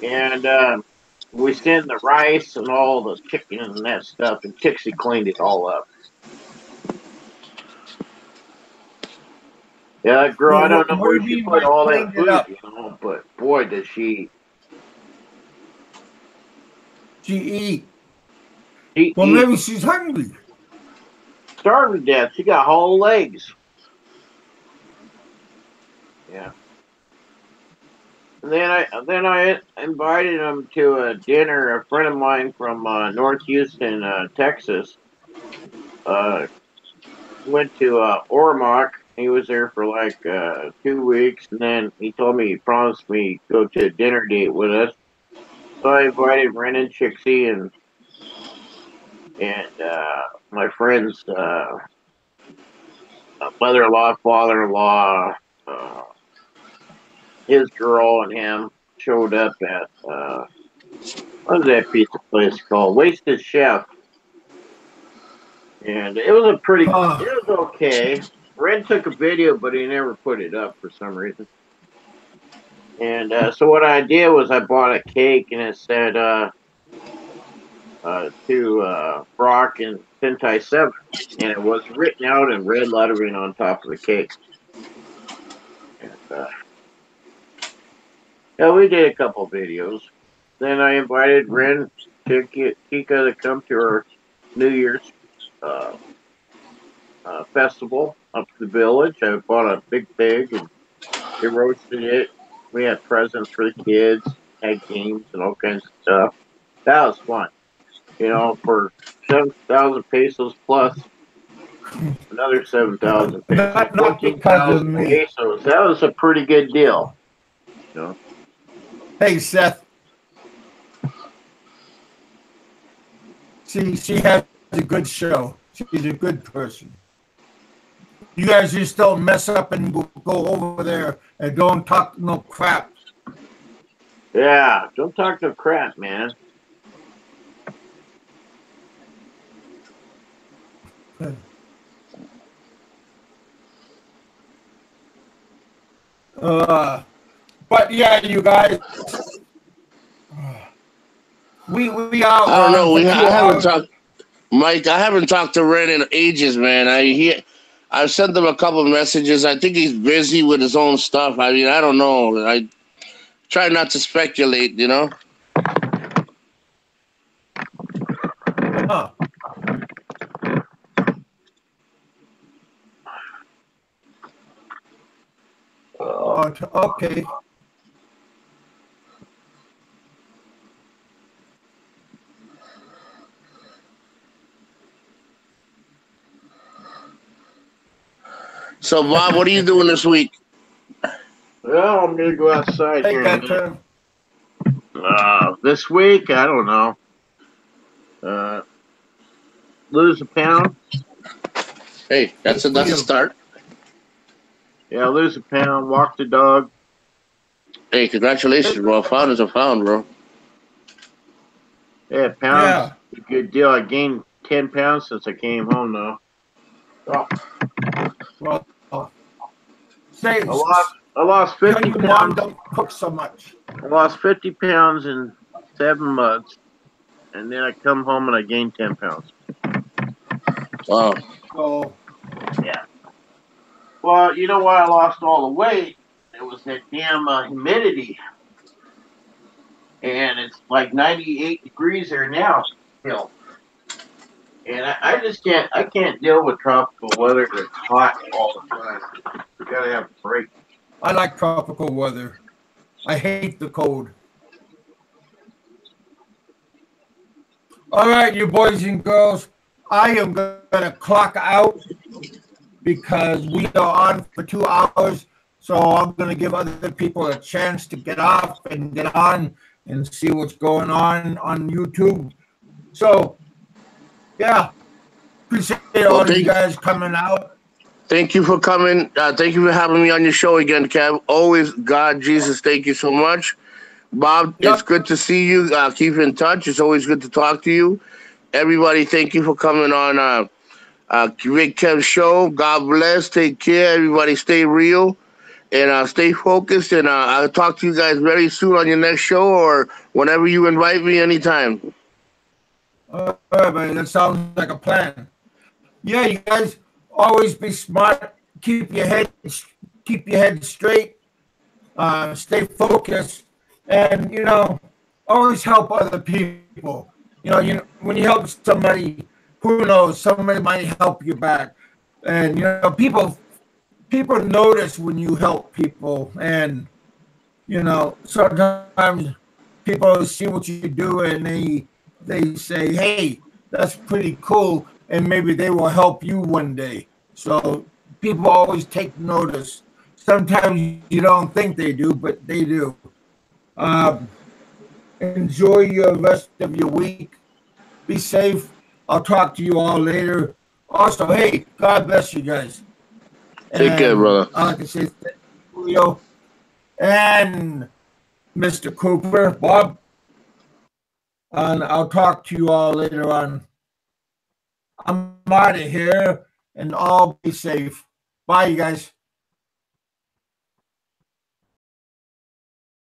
and we send the rice and all the chicken and that stuff, and Tixie cleaned it all up. Yeah, that girl, I don't know What do where you she mean put by all that cleaned it food, up? but boy, does she She eat. she Well, eat maybe she's hungry. starved to death. She got whole legs. Yeah. And then I invited him to a dinner. A friend of mine from North Houston, Texas, uh, went to Ormoc. He was there for like 2 weeks, and then he told me he promised me to go to a dinner date with us. So I invited Ren and Chixie, and and my friend's mother-in-law, father-in-law, his girl, and him showed up at what was that pizza place called? Wasted Chef. And it was it was okay. Red took a video, but he never put it up for some reason. And so what I did was I bought a cake, and it said to Brock and Sentai 7. And it was written out in red lettering on top of the cake. And, yeah, we did a couple videos. Then I invited Ren, Kika to come to our New Year's festival up to the village. I bought a big pig and they roasted it. We had presents for the kids, had games and all kinds of stuff. That was fun. You know, for 7,000 pesos plus another 7,000 pesos. Not because of me. Pesos. That was a pretty good deal. You know? Hey, Seth. She has a good show. She's a good person. You guys just don't mess up and go over there and don't talk no crap. Yeah, don't talk no crap, man. But yeah, you guys, we are. I don't know. I haven't talked, Mike. I haven't talked to Ren in ages, man. I've sent him a couple of messages. I think he's busy with his own stuff. I mean, I don't know. I try not to speculate, you know. Huh. Okay. So, Bob, what are you doing this week? Well, I'm going to go outside Hey, here. This week, I don't know. Lose a pound. Hey, that's a start. Yeah, lose a pound, walk the dog. Hey, congratulations, bro. A pound is a pound, bro. Yeah, pounds. Yeah. A good deal. I gained 10 pounds since I came home, though. Oh. Well, I lost 50 pounds. Mom don't cook so much. I lost 50 pounds in 7 months, and then I come home and I gained 10 pounds. Wow. Oh. Yeah. Well, you know why I lost all the weight? It was that damn humidity. And it's like 98 degrees there now still. And I just can't deal with tropical weather that's hot all the time. You gotta have a break. I like tropical weather. I hate the cold. All right, you boys and girls, I am gonna clock out because we are on for 2 hours. So I'm going to give other people a chance to get off and get on and see what's going on YouTube. So, yeah, appreciate all of you guys coming out. Thank you for coming. Thank you for having me on your show again, Kev. Always, God, Jesus, thank you so much. Bob, It's good to see you. Keep in touch. It's always good to talk to you. Everybody, thank you for coming on Big Kev's show. God bless. Take care. Everybody stay real and stay focused. And I'll talk to you guys very soon on your next show or whenever you invite me anytime. All right, buddy. That sounds like a plan. Yeah, you guys always be smart. Keep your head straight. Stay focused. And, always help other people. When you help somebody, who knows, somebody might help you back. And, people notice when you help people. And, sometimes people see what you do and they say, hey, that's pretty cool. And maybe they will help you one day. So people always take notice. Sometimes you don't think they do, but they do. Enjoy your rest of your week. Be safe. I'll talk to you all later. Also, hey, God bless you guys. Take care, brother. I'd like to say thank you, Julio, and Mr. Cooper, Bob. And I'll talk to you all later on. I'm out of here, and all be safe. Bye, you guys.